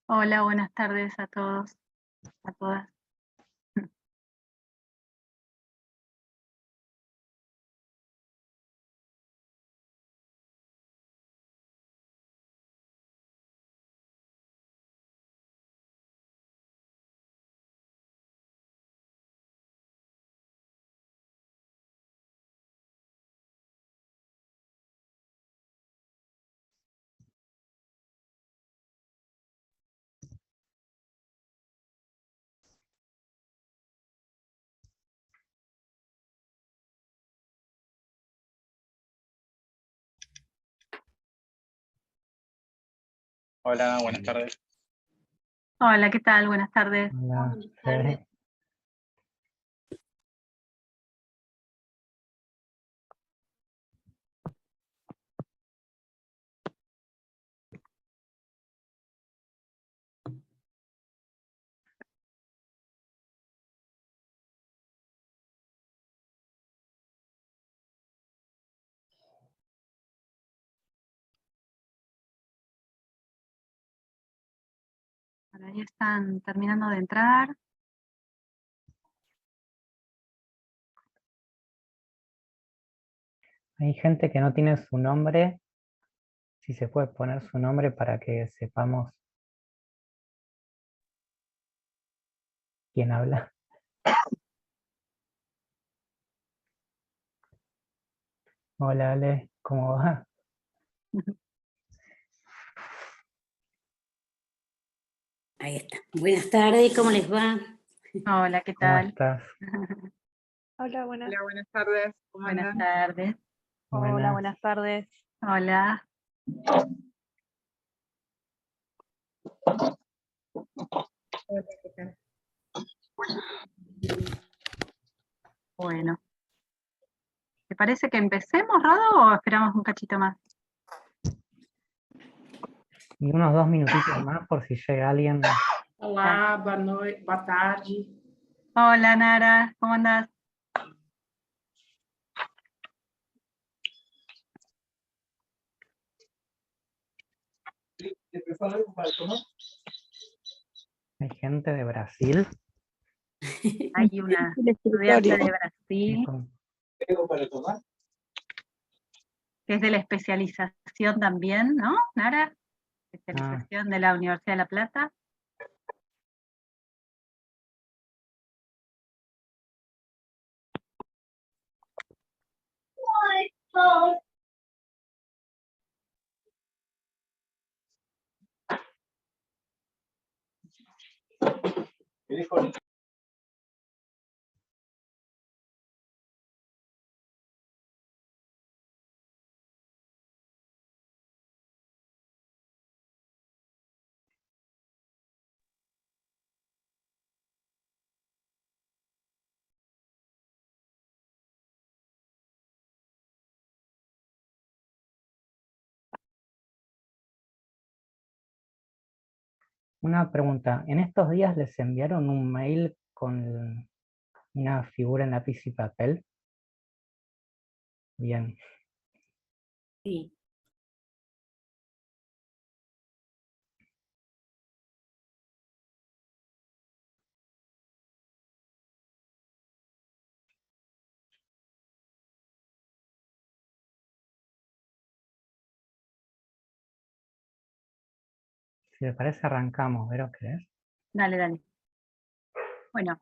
Hola, buenas tardes a todos, a todas. Hola, buenas tardes. Hola, ¿qué tal? Buenas tardes. Hola, Fede. Por ahí están terminando de entrar. Hay gente que no tiene su nombre. Si se puede poner su nombre para que sepamos quién habla. Hola, Ale, ¿cómo va? Ahí está. Buenas tardes, ¿cómo les va? Hola, ¿qué ¿Cómo tal? estás? Hola, buenas, Hola, buenas tardes. ¿Cómo Buenas andan? tardes. hola, Buenas. buenas tardes. Hola. Hola, ¿qué tal? Bueno. ¿Te parece que empecemos, Rodo, o esperamos un cachito más? Y unos 2 minutitos más por si llega alguien. Olá, boa noite, boa tarde. Hola, Nara, ¿cómo andás? Hay gente de Brasil. Hay una El estudiante escritorio. de Brasil que es de la especialización también, ¿no, Nara? Especialización de la Universidad de La Plata. Una pregunta. ¿En estos días les enviaron un mail con una figura en lápiz y papel? Bien. Sí. Si les parece, arrancamos. ¿Vero, querés? Dale, dale. Bueno,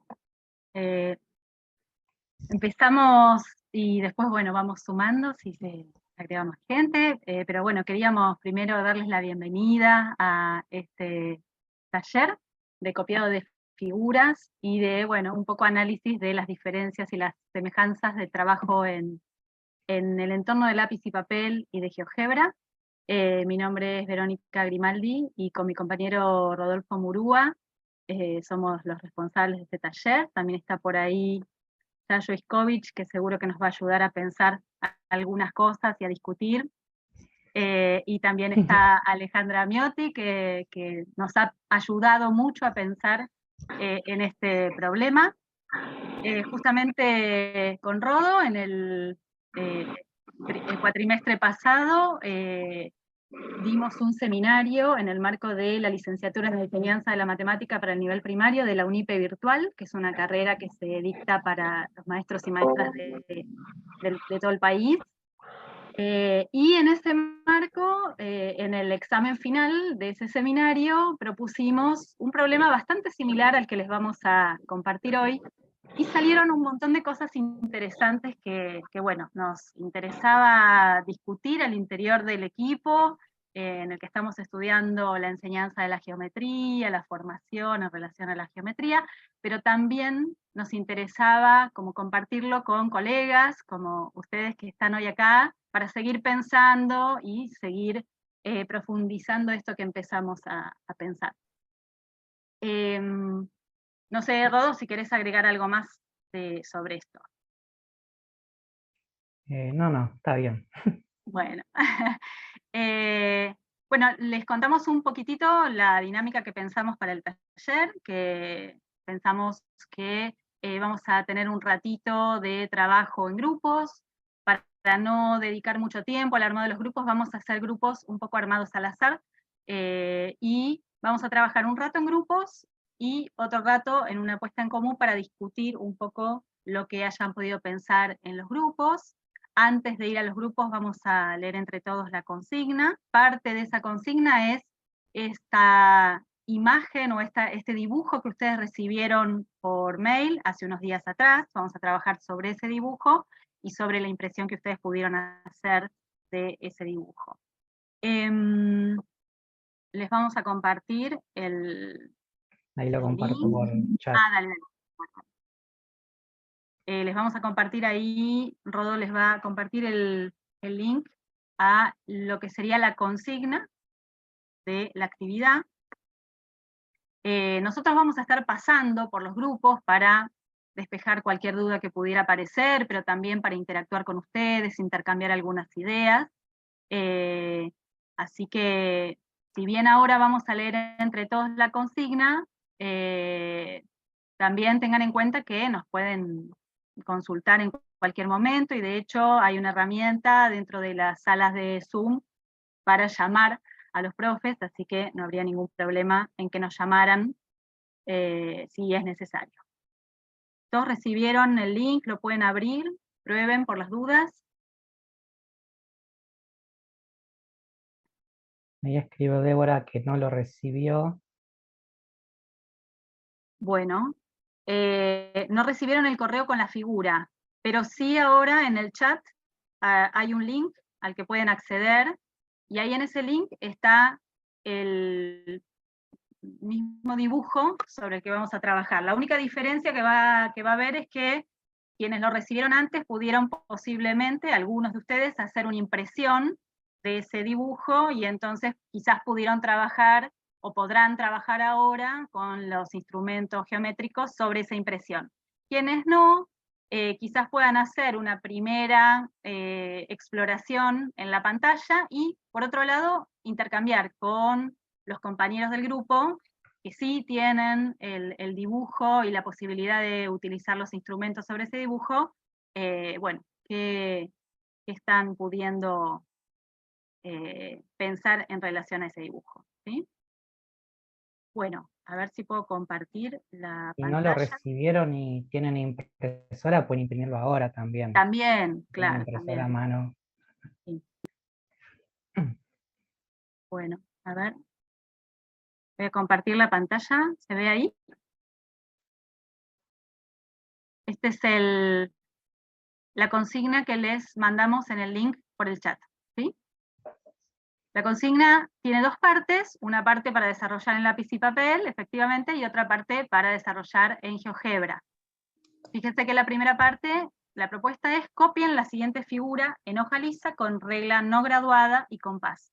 empezamos y después, bueno, vamos sumando si se agregamos gente, pero bueno, queríamos primero darles la bienvenida a este taller de copiado de figuras y de, bueno, un poco análisis de las diferencias y las semejanzas de trabajo en el entorno de lápiz y papel y de GeoGebra. Mi nombre es Verónica Grimaldi y con mi compañero Rodolfo Murúa somos los responsables de este taller. También está por ahí Yayo Iskovich, que seguro que nos va a ayudar a pensar algunas cosas y a discutir. Y también está Alejandra Miotti, que nos ha ayudado mucho a pensar en este problema. Justamente con Rodo, en el cuatrimestre pasado, dimos un seminario en el marco de la licenciatura en enseñanza de la matemática para el nivel primario de la UNIPE virtual, que es una carrera que se dicta para los maestros y maestras de todo el país. Y en ese marco, en el examen final de ese seminario, propusimos un problema bastante similar al que les vamos a compartir hoy, y salieron un montón de cosas interesantes que bueno, nos interesaba discutir al interior del equipo, en el que estamos estudiando la enseñanza de la geometría, la formación en relación a la geometría, pero también nos interesaba como compartirlo con colegas, como ustedes que están hoy acá, para seguir pensando y seguir profundizando esto que empezamos a pensar. No sé, Rodo, si querés agregar algo más sobre esto. No, está bien. Bueno. Bueno, les contamos un poquitito la dinámica que pensamos para el taller, que pensamos que vamos a tener un ratito de trabajo en grupos. Para no dedicar mucho tiempo al armado de los grupos, vamos a hacer grupos un poco armados al azar, y vamos a trabajar un rato en grupos, y otro rato en una puesta en común para discutir un poco lo que hayan podido pensar en los grupos. Antes de ir a los grupos vamos a leer entre todos la consigna. Parte de esa consigna es esta imagen o este dibujo que ustedes recibieron por mail hace unos días atrás. Vamos a trabajar sobre ese dibujo y sobre la impresión que ustedes pudieron hacer de ese dibujo. Les vamos a compartir el... Ahí lo comparto por chat. Dale. Les vamos a compartir ahí, Rodo les va a compartir el link a lo que sería la consigna de la actividad. Nosotros vamos a estar pasando por los grupos para despejar cualquier duda que pudiera aparecer, pero también para interactuar con ustedes, intercambiar algunas ideas. Así que, si bien ahora vamos a leer entre todos la consigna, también tengan en cuenta que nos pueden consultar en cualquier momento, y de hecho hay una herramienta dentro de las salas de Zoom para llamar a los profes, así que no habría ningún problema en que nos llamaran si es necesario. ¿Todos recibieron el link? ¿Lo pueden abrir? Prueben por las dudas. Ahí escribió Débora que no lo recibió. Bueno, no recibieron el correo con la figura, pero sí ahora en el chat hay un link al que pueden acceder, y ahí en ese link está el mismo dibujo sobre el que vamos a trabajar. La única diferencia que va a haber es que quienes lo recibieron antes pudieron posiblemente, algunos de ustedes, hacer una impresión de ese dibujo, y entonces quizás pudieron trabajar o podrán trabajar ahora con los instrumentos geométricos sobre esa impresión. Quienes no, quizás puedan hacer una primera exploración en la pantalla, y por otro lado intercambiar con los compañeros del grupo que sí tienen el dibujo y la posibilidad de utilizar los instrumentos sobre ese dibujo, bueno, que están pudiendo pensar en relación a ese dibujo, ¿sí? Bueno, a ver si puedo compartir la Si pantalla. no lo recibieron y tienen impresora, pueden imprimirlo ahora también. También, Tienen claro, impresora a también. mano. Sí. Bueno, a ver. Voy a compartir la pantalla, ¿se ve ahí? Este es la consigna que les mandamos en el link por el chat, ¿sí? La consigna tiene dos partes, una parte para desarrollar en lápiz y papel, efectivamente, y otra parte para desarrollar en GeoGebra. Fíjense que la primera parte, la propuesta es: copien la siguiente figura en hoja lisa con regla no graduada y compás.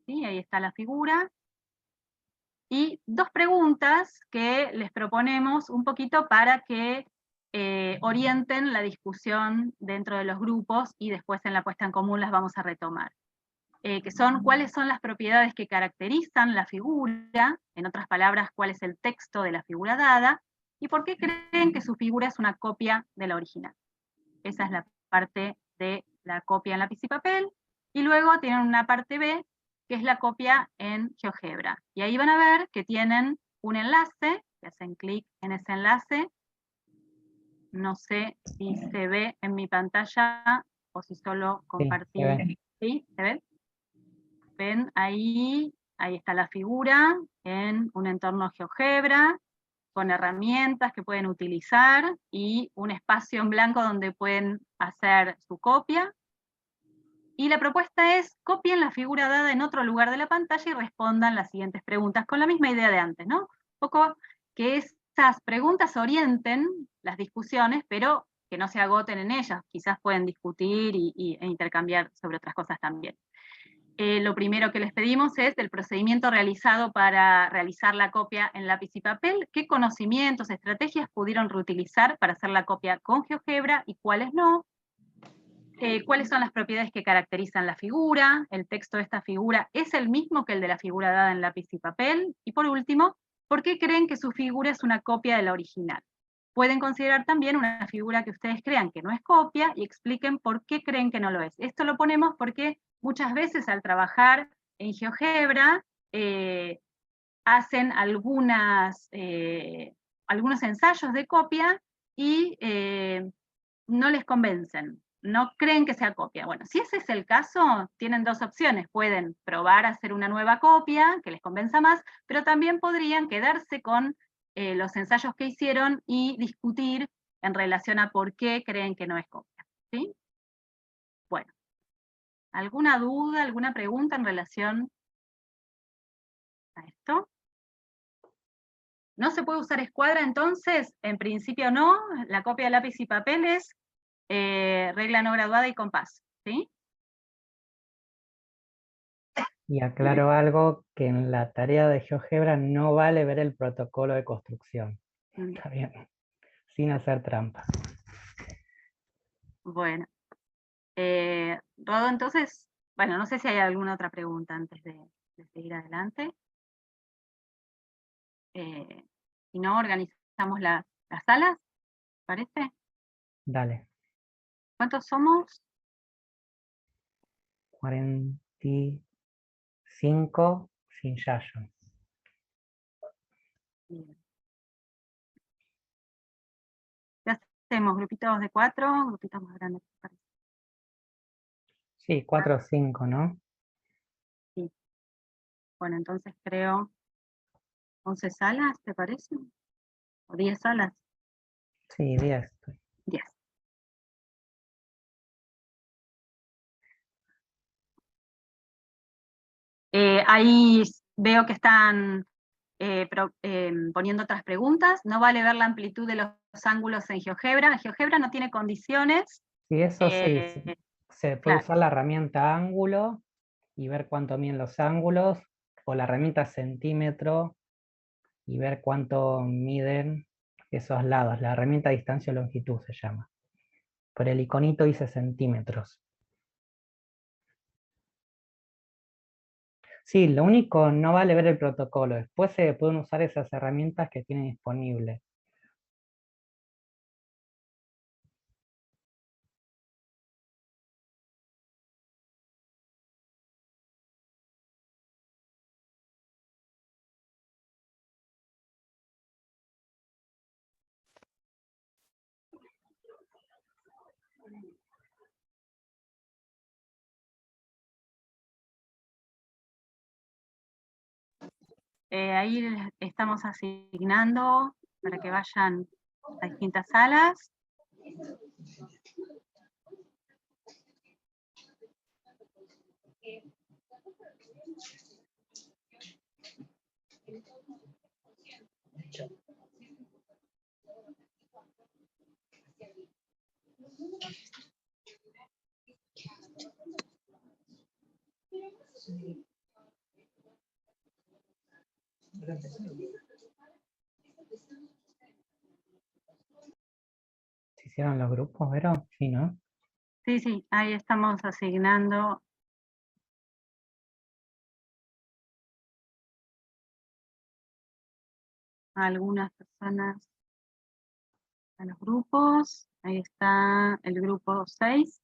¿Sí? Ahí está la figura. Y dos preguntas que les proponemos un poquito para que orienten la discusión dentro de los grupos, y después en la puesta en común las vamos a retomar. Que son: ¿cuáles son las propiedades que caracterizan la figura? En otras palabras, ¿cuál es el texto de la figura dada? ¿Y por qué creen que su figura es una copia de la original? Esa es la parte de la copia en lápiz y papel. Y luego tienen una parte B, que es la copia en GeoGebra. Y ahí van a ver que tienen un enlace, que hacen clic en ese enlace. No sé si se ve en mi pantalla o si solo compartí. ¿Sí? ¿Se ve? ¿Ven? Ahí está la figura en un entorno GeoGebra, con herramientas que pueden utilizar y un espacio en blanco donde pueden hacer su copia. Y la propuesta es, copien la figura dada en otro lugar de la pantalla y respondan las siguientes preguntas, con la misma idea de antes, ¿no? Un poco que esas preguntas orienten las discusiones, pero que no se agoten en ellas, quizás pueden discutir e intercambiar sobre otras cosas también. Lo primero que les pedimos es el procedimiento realizado para realizar la copia en lápiz y papel, qué conocimientos, estrategias pudieron reutilizar para hacer la copia con GeoGebra y cuáles no, cuáles son las propiedades que caracterizan la figura, el texto de esta figura es el mismo que el de la figura dada en lápiz y papel, y por último, ¿por qué creen que su figura es una copia de la original? Pueden considerar también una figura que ustedes crean que no es copia y expliquen por qué creen que no lo es. Esto lo ponemos porque muchas veces al trabajar en GeoGebra hacen algunos ensayos de copia y no les convencen, no creen que sea copia. Bueno, si ese es el caso, tienen dos opciones. Pueden probar a hacer una nueva copia, que les convenza más, pero también podrían quedarse con los ensayos que hicieron y discutir en relación a por qué creen que no es copia. ¿Sí? Bueno, ¿alguna duda, alguna pregunta en relación a esto? ¿No se puede usar escuadra entonces? En principio no, la copia de lápiz y papel es regla no graduada y compás, ¿sí? Y aclaro algo, que en la tarea de GeoGebra no vale ver el protocolo de construcción. Está bien, sin hacer trampa. Bueno, Rodo, entonces, bueno, no sé si hay alguna otra pregunta antes de seguir adelante. Si no, organizamos las salas, ¿parece? Dale. ¿Cuántos somos? 45 sin Yayo. Bien. ¿Qué hacemos? ¿Grupitos de 4? ¿Grupitos más grandes? Sí, 4 o 5, ¿no? Sí. Bueno, entonces creo 11 salas, ¿te parece? ¿O 10 salas? Sí, 10. 10. Ahí veo que están poniendo otras preguntas. No vale ver la amplitud de los ángulos en GeoGebra. GeoGebra no tiene condiciones. Sí, eso sí. Se puede claro. usar la herramienta ángulo y ver cuánto miden los ángulos, o la herramienta centímetro y ver cuánto miden esos lados. La herramienta distancia o longitud se llama. Por el iconito dice centímetros. Sí, lo único, no vale ver el protocolo. Después se pueden usar esas herramientas que tienen disponibles. Ahí les estamos asignando para que vayan a distintas salas. ¿Se hicieron los grupos, Vero? Sí, ¿no? Sí, sí, ahí estamos asignando. A algunas personas a los grupos. Ahí está el grupo 6.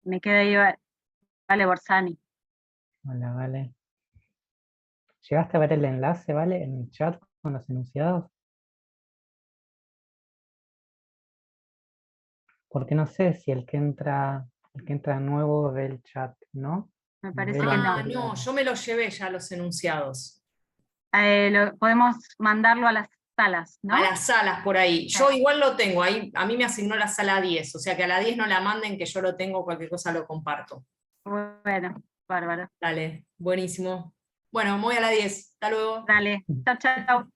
Me queda ahí Vale Borsani. Hola, Vale. ¿Llegaste a ver el enlace, Vale, en el chat con los enunciados? Porque no sé si el que entra nuevo ve el chat, ¿no? Me Ve parece lo que no. anterior. No, yo me lo llevé ya los enunciados. Podemos mandarlo a las salas, ¿no? A las salas por ahí. Yo igual lo tengo, ahí a mí me asignó la sala 10, o sea que a la 10 no la manden, que yo lo tengo, cualquier cosa lo comparto. Bueno, bárbaro. Dale, buenísimo. Bueno, me voy a la 10. Hasta luego. Dale, chao, chao.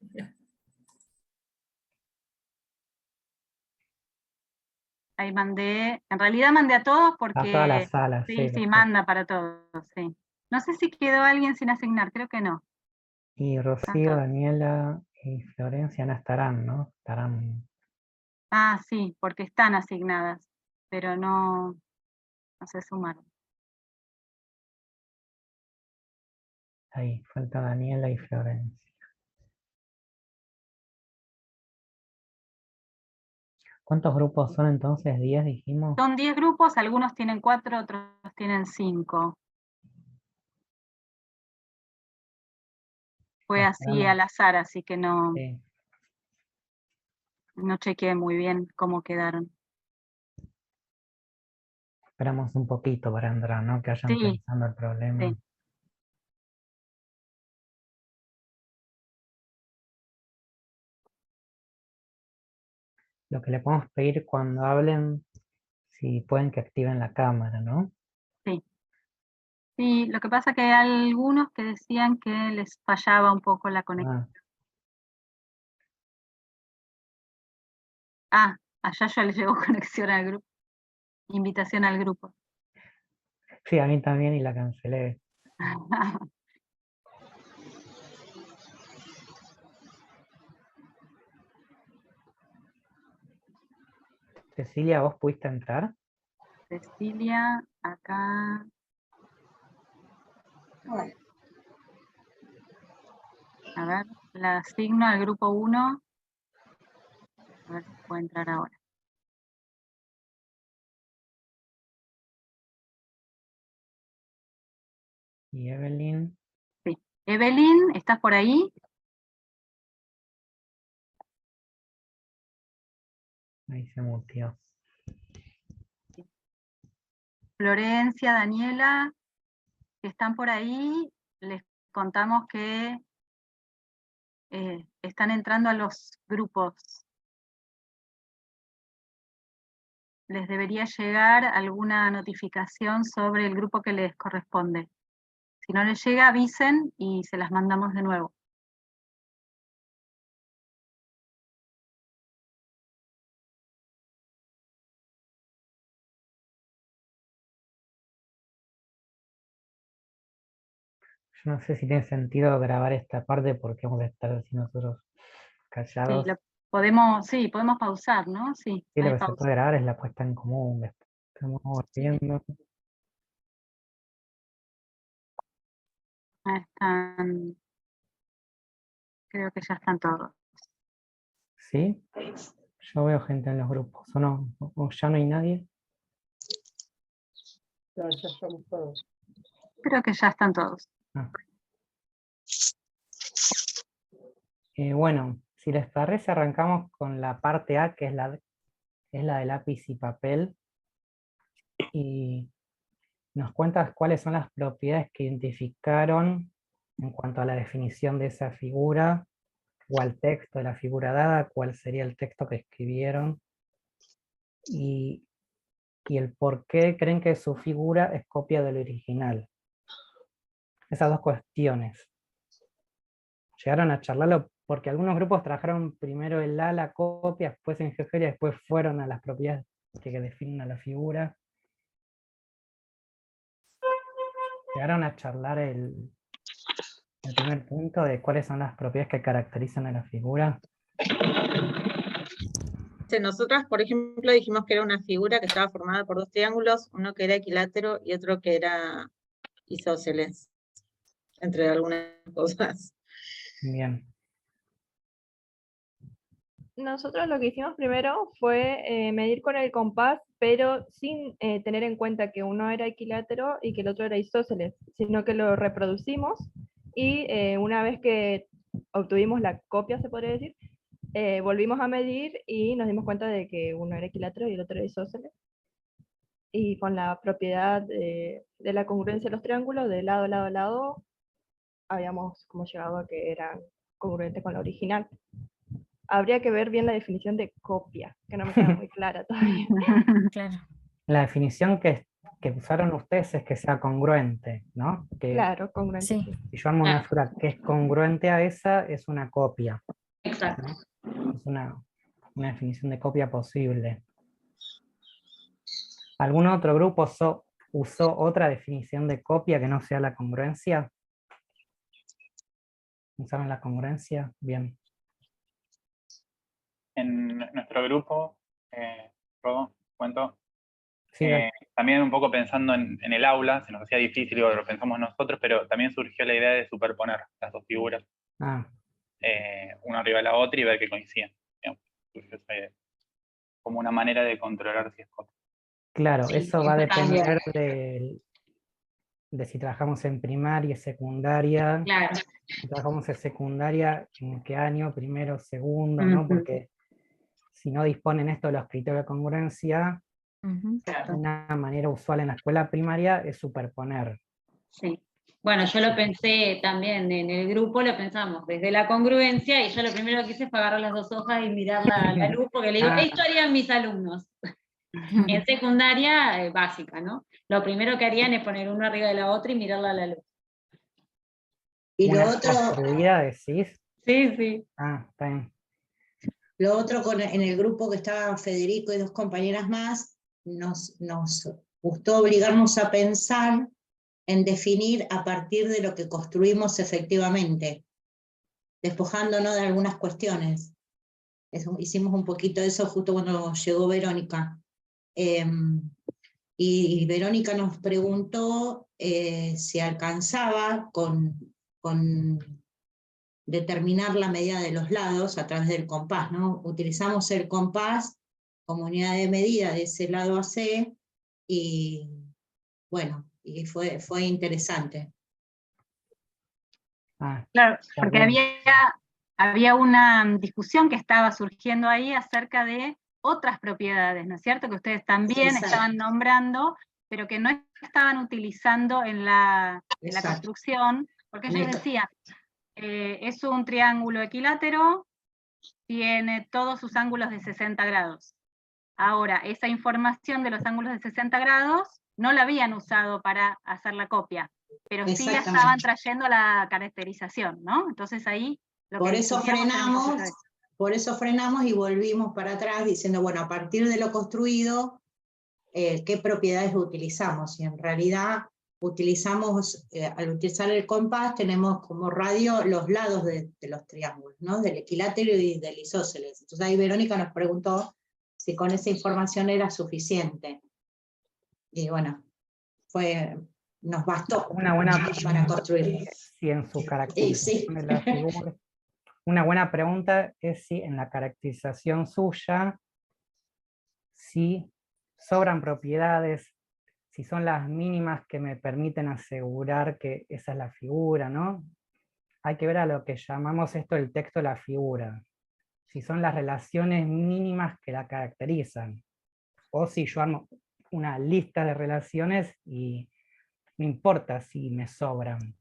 Ahí mandé, en realidad mandé a todos porque... A todas las salas, sí, sí. sí, manda para todos, sí. No sé si quedó alguien sin asignar, creo que no. Y Rocío, Daniela y Florencia no estarán, ¿no? Estarán. Ah, sí, porque están asignadas, pero no se sumaron. Ahí, falta Daniela y Florencia. ¿Cuántos grupos son entonces? ¿10 dijimos? Son 10 grupos, algunos tienen 4, otros tienen 5. Fue así al azar, así que no chequeé muy bien cómo quedaron. Esperamos un poquito para entrar, ¿no? Que vayan Sí, pensando el problema. sí. Lo que le podemos pedir cuando hablen, si pueden que activen la cámara, ¿no? Sí. Sí, lo que pasa es que hay algunos que decían que les fallaba un poco la conexión. Allá ya les llegó conexión al grupo. Invitación al grupo. Sí, a mí también y la cancelé. Cecilia, ¿vos pudiste entrar? Cecilia, acá. A ver, la asigno al grupo 1. A ver si puede entrar ahora. Y Evelyn. Sí. Evelyn, ¿estás por ahí? Ahí se muteó. Florencia, Daniela, que están por ahí, les contamos que están entrando a los grupos. Les debería llegar alguna notificación sobre el grupo que les corresponde. Si no les llega, avisen y se las mandamos de nuevo. Yo no sé si tiene sentido grabar esta parte porque vamos a estar así nosotros callados. Sí, podemos pausar, ¿no? Sí, Sí, lo hay que se pausa. puede grabar es la puesta en común. Estamos viendo. Están, creo que ya están todos. ¿Sí? Yo veo gente en los grupos. ¿O no? ¿O ya no hay nadie? Ya estamos todos. Creo que ya están todos. Bueno, si les parece, arrancamos con la parte A, que es la de lápiz y papel. Y nos cuentas cuáles son las propiedades que identificaron en cuanto a la definición de esa figura, o al texto de la figura dada, cuál sería el texto que escribieron, y el por qué creen que su figura es copia del original. Esas dos cuestiones. Llegaron a charlarlo porque algunos grupos trajeron primero la copia, después en GeoGebra, después fueron a las propiedades que definen a la figura. Llegaron a charlar el primer punto de cuáles son las propiedades que caracterizan a la figura. Nosotras, por ejemplo, dijimos que era una figura que estaba formada por dos triángulos, uno que era equilátero y otro que era isósceles, entre algunas cosas. Bien. Nosotros lo que hicimos primero fue medir con el compás, pero sin tener en cuenta que uno era equilátero y que el otro era isósceles, sino que lo reproducimos y una vez que obtuvimos la copia, se podría decir, volvimos a medir y nos dimos cuenta de que uno era equilátero y el otro era isósceles. Y con la propiedad de la congruencia de los triángulos, de lado, lado, lado, habíamos como llegado a que eran congruentes con la original. Habría que ver bien la definición de copia, que no me queda muy clara todavía. Claro. La definición que usaron ustedes es que sea congruente, ¿no? Que Claro, congruente. Sí. Sí. si yo armo una figura que es congruente a esa, es una copia, Exacto. ¿no? Es una definición de copia posible. ¿Algún otro grupo usó otra definición de copia que no sea la congruencia? ¿Usaron la congruencia? Bien. En nuestro grupo, Rodo, cuento, Sí, dale. también un poco pensando en el aula, se nos hacía difícil, lo pensamos nosotros, pero también surgió la idea de superponer las dos figuras, Ah, una arriba de la otra y ver que coinciden. Digamos. Surgió esa idea. Como una manera de controlar si es copia. claro, Sí, eso va a también. depender de si trabajamos en primaria, secundaria. Claro. Si trabajamos en secundaria, ¿en qué año? Primero, segundo, ¿no? Ujú. Porque si no disponen esto de los criterios de congruencia, Exacto. una manera usual en la escuela primaria es superponer. Sí. Bueno, yo lo pensé también en el grupo, lo pensamos desde la congruencia, y yo lo primero que hice fue agarrar las dos hojas y mirarla a la luz, porque le digo, Ah. esto harían mis alumnos. En secundaria básica, ¿no? Lo primero que harían es poner uno arriba de la otra y mirarla a la luz. Y lo Una otro, construida, decís. Sí, sí. Ah, está bien. en el grupo que estaban Federico y dos compañeras más, nos gustó obligarnos a pensar en definir a partir de lo que construimos efectivamente, despojándonos de algunas cuestiones. Hicimos un poquito de eso justo cuando llegó Verónica. Y Verónica nos preguntó si alcanzaba con determinar la medida de los lados a través del compás, ¿no? Utilizamos el compás como unidad de medida de ese lado a C, y bueno, y fue interesante. Ah, Claro, está porque bien. había una discusión que estaba surgiendo ahí acerca de otras propiedades, ¿no es cierto? Que ustedes también Exacto. estaban nombrando, pero que no estaban utilizando en la Exacto. construcción, porque ellos decían, es un triángulo equilátero, tiene todos sus ángulos de 60 grados. Ahora, esa información de los ángulos de 60 grados no la habían usado para hacer la copia, pero sí la estaban trayendo a la caracterización, ¿no? Entonces ahí lo Por que eso discutíamos era un poquito frenamos, eso. por eso frenamos y volvimos para atrás diciendo, bueno, a partir de lo construido, ¿qué propiedades utilizamos? Y en realidad utilizamos, al utilizar el compás, tenemos como radio los lados de los triángulos, ¿no? Del equilátero y del isósceles. Entonces ahí Verónica nos preguntó si con esa información era suficiente. Y bueno, nos bastó Una buena para construir. si en su caracterización de la figura. Una buena pregunta es si en la caracterización suya, si sobran propiedades, si son las mínimas que me permiten asegurar que esa es la figura, ¿no? Hay que ver a lo que llamamos esto el texto de la figura. Si son las relaciones mínimas que la caracterizan. O si yo armo una lista de relaciones y no importa si me sobran.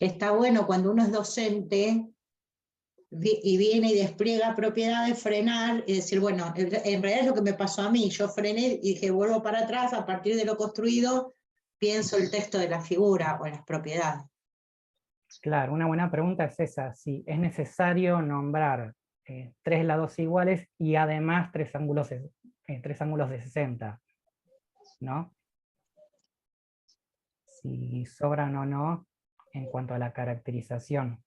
Está bueno cuando uno es docente y viene y despliega propiedades, frenar y decir, bueno, en realidad es lo que me pasó a mí. Yo frené y dije, vuelvo para atrás, a partir de lo construido, pienso el texto de la figura o las propiedades. Claro, una buena pregunta es esa, si es necesario nombrar 3 lados iguales y además 3 ángulos de 60, ¿no? Si sobran o no en cuanto a la caracterización.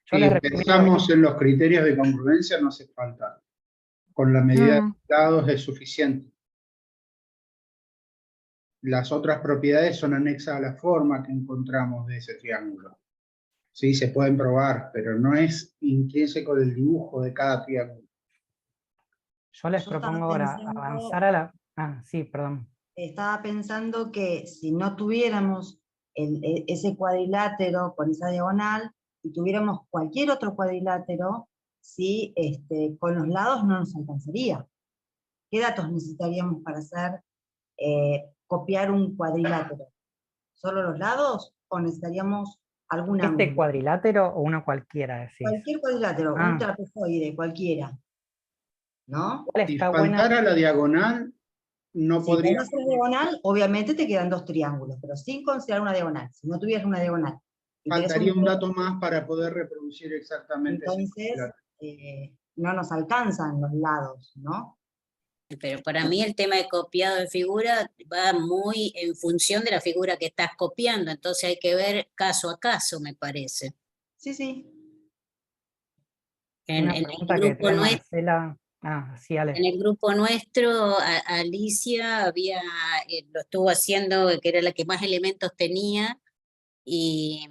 Yo les recomiendo... Pensamos en los criterios de congruencia, no hace falta. Con la medida de lados es suficiente. Las otras propiedades son anexas a la forma que encontramos de ese triángulo. Sí, se pueden probar, pero no es intrínseco del dibujo de cada triángulo. Yo les Yo estaba propongo ahora pensando- avanzar a la... Ah, sí, perdón. Estaba pensando que si no tuviéramos ese cuadrilátero con esa diagonal y tuviéramos cualquier otro cuadrilátero, si con los lados no nos alcanzaría. ¿Qué datos necesitaríamos para hacer copiar un cuadrilátero? ¿Solo los lados o necesitaríamos algún ¿Este ángulo? cuadrilátero o uno cualquiera, decís? Cualquier cuadrilátero, un Ah, trapezoide, cualquiera, ¿no? igual Si está buena. faltara la diagonal, no Si podría. tenés una diagonal, obviamente te quedan dos triángulos, pero sin considerar una diagonal. Si no tuvieras una diagonal y tenés Faltaría un dato más para poder reproducir exactamente ese entonces cuadrilátero. no nos alcanzan los lados, ¿no? Pero para mí el tema de copiado de figura va muy en función de la figura que estás copiando, entonces hay que ver caso a caso, me parece. Sí, sí. Una En pregunta el que grupo trae nuestro, Marcela. Ah, sí, Ale. en el grupo nuestro, Alicia lo estuvo haciendo, que era la que más elementos tenía, y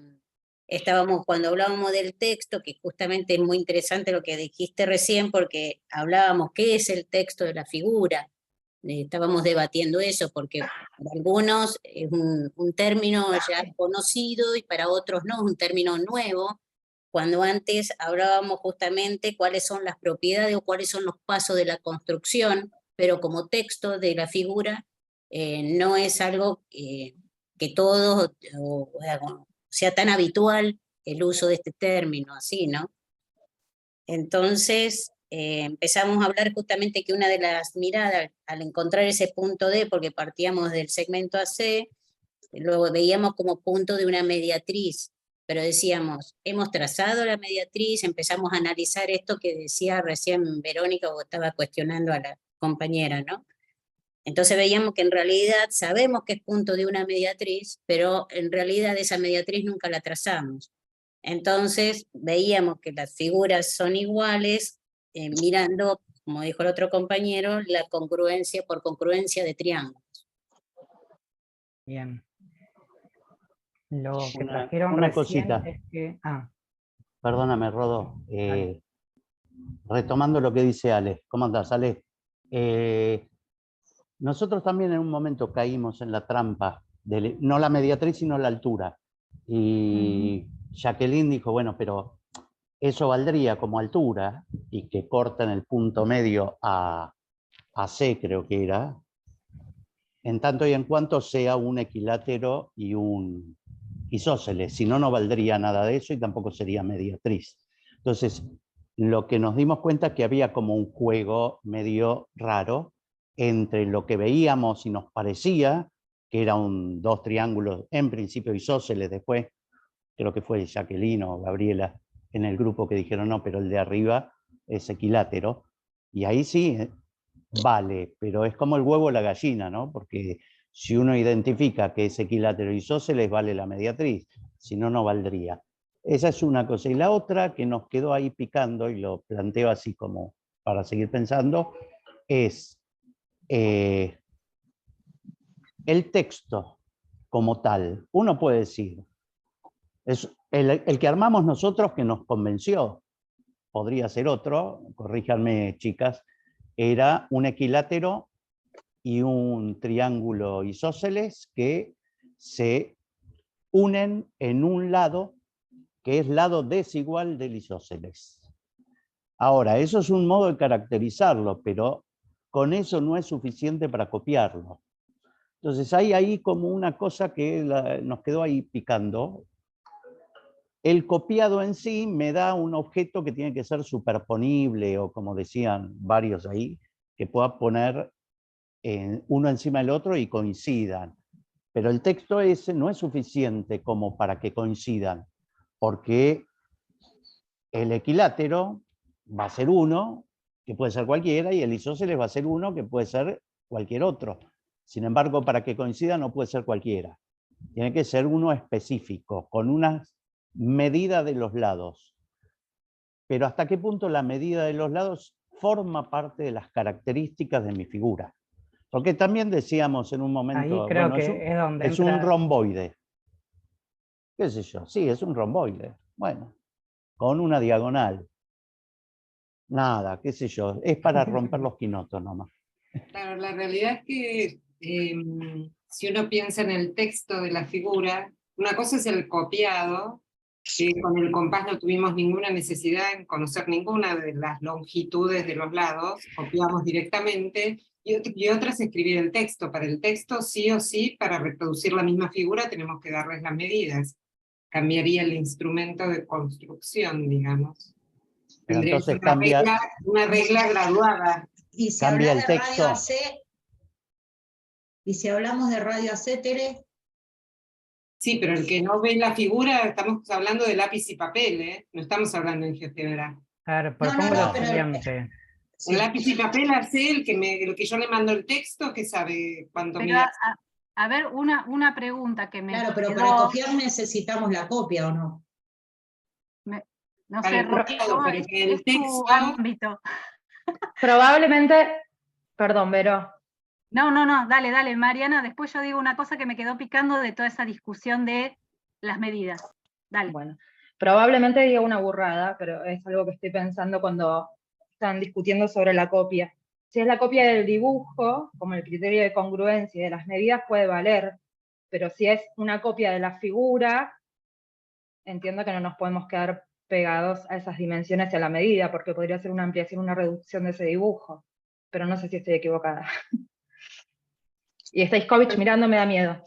estábamos, cuando hablábamos del texto, que justamente es muy interesante lo que dijiste recién, porque hablábamos qué es el texto de la figura. Estábamos debatiendo eso, porque para algunos es un término ya conocido y para otros no, es un término nuevo, cuando antes hablábamos justamente cuáles son las propiedades o cuáles son los pasos de la construcción, pero como texto de la figura no es algo que todos sea tan habitual el uso de este término, así, ¿no? Entonces empezamos a hablar justamente que una de las miradas, al encontrar ese punto D, porque partíamos del segmento AC, luego veíamos como punto de una mediatriz, pero decíamos, hemos trazado la mediatriz, empezamos a analizar esto que decía recién Verónica, o estaba cuestionando a la compañera, ¿no? Entonces veíamos que en realidad sabemos que es punto de una mediatriz, pero en realidad esa mediatriz nunca la trazamos. Entonces veíamos que las figuras son iguales, mirando, como dijo el otro compañero, la congruencia por congruencia de triángulos. Bien. Lo que Una trajeron recién cosita. es que... Ah, Perdóname, Rodo. Dale. Retomando lo que dice Ale. ¿Cómo andás, Ale? Nosotros también en un momento caímos en la trampa, de, no la mediatriz, sino la altura. Y Jacqueline dijo, bueno, pero eso valdría como altura, y que cortan el punto medio a C, creo que era, en tanto y en cuanto sea un equilátero y un isósceles, si no, no valdría nada de eso y tampoco sería mediatriz. Entonces, lo que nos dimos cuenta es que había como un juego medio raro entre lo que veíamos y nos parecía que eran dos triángulos, en principio isósceles, después creo que fue Jacqueline o Gabriela en el grupo que dijeron no, pero el de arriba es equilátero, y ahí sí vale, pero es como el huevo o la gallina, ¿no? Porque si uno identifica que es equilátero isósceles, vale la mediatriz, si no, no valdría. Esa es una cosa. Y la otra que nos quedó ahí picando, y lo planteo así como para seguir pensando, es el texto como tal. Uno puede decir, es el que armamos nosotros que nos convenció, podría ser otro, corríjanme chicas, era un equilátero y un triángulo isósceles que se unen en un lado que es lado desigual del isósceles. Ahora, eso es un modo de caracterizarlo, pero con eso no es suficiente para copiarlo. Entonces hay ahí como una cosa que nos quedó ahí picando. El copiado en sí me da un objeto que tiene que ser superponible, o como decían varios ahí, que pueda poner uno encima del otro y coincidan. Pero el texto ese no es suficiente como para que coincidan, porque el equilátero va a ser uno, que puede ser cualquiera, y el isósceles va a ser uno, que puede ser cualquier otro. Sin embargo, para que coincida no puede ser cualquiera. Tiene que ser uno específico, con unas medidas de los lados. Pero ¿hasta qué punto la medida de los lados forma parte de las características de mi figura? Porque también decíamos en un momento, ahí creo bueno, que es donde es un entra... romboide. ¿Qué sé yo? Sí, es un romboide. Bueno, con una diagonal. Nada, qué sé yo, es para romper los quinotos nomás. Claro, la realidad es que si uno piensa en el texto de la figura, una cosa es el copiado, que con el compás no tuvimos ninguna necesidad en conocer ninguna de las longitudes de los lados, copiamos directamente, y otra es escribir el texto. Para el texto, sí o sí, para reproducir la misma figura tenemos que darles las medidas. Cambiaría el instrumento de construcción, digamos. Pero Tendría entonces una regla graduada. Y si cambia hablas el de radio texto. AC, y si hablamos de radio AC, Tere, Sí, pero el que no ve la figura, estamos hablando de lápiz y papel, ¿eh? No estamos hablando en GeoGebra. A ver, no, propongo no, lo pero siguiente. En lápiz y papel hace el que yo le mando el texto, que sabe cuánto Pero mide. a ver, una pregunta que me claro, pero quedó, para copiar necesitamos la copia, ¿o no? no Para sé, el copiado, Rocío, pero es, que el es tu texto. ámbito. Probablemente, perdón, Vero. No, dale, Mariana, después yo digo una cosa que me quedó picando de toda esa discusión de las medidas. Dale. Bueno, probablemente diga una burrada, pero es algo que estoy pensando cuando están discutiendo sobre la copia. Si es la copia del dibujo, como el criterio de congruencia y de las medidas puede valer, pero si es una copia de la figura, entiendo que no nos podemos quedar pegados a esas dimensiones y a la medida, porque podría ser una ampliación, una reducción de ese dibujo, pero no sé si estoy equivocada. Y Staiskovich mirando me da miedo.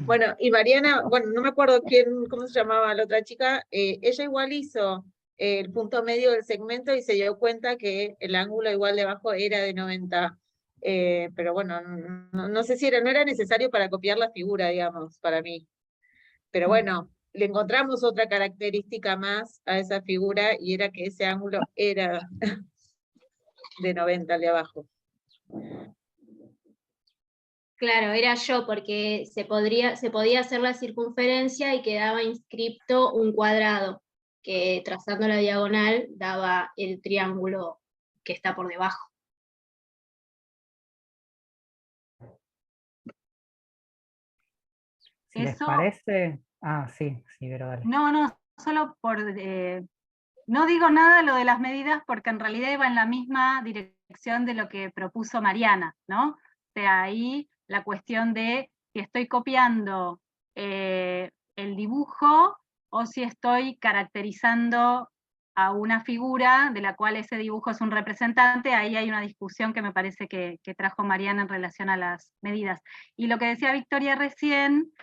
Bueno, y Mariana, bueno, no me acuerdo cómo se llamaba la otra chica, ella igual hizo el punto medio del segmento y se dio cuenta que el ángulo igual de abajo era de 90, pero bueno, no sé si no era necesario para copiar la figura, digamos, para mí. Pero bueno, le encontramos otra característica más a esa figura y era que ese ángulo era de 90 al de abajo. Claro, era yo, porque se podía hacer la circunferencia y quedaba inscripto un cuadrado, que trazando la diagonal daba el triángulo que está por debajo. Si les Eso, parece... Ah, sí, pero dale. no, solo por... no digo nada lo de las medidas porque en realidad iba en la misma dirección de lo que propuso Mariana, ¿no? O sea, ahí la cuestión de si estoy copiando el dibujo o si estoy caracterizando a una figura de la cual ese dibujo es un representante, ahí hay una discusión que me parece que trajo Mariana en relación a las medidas. Y lo que decía Victoria recién,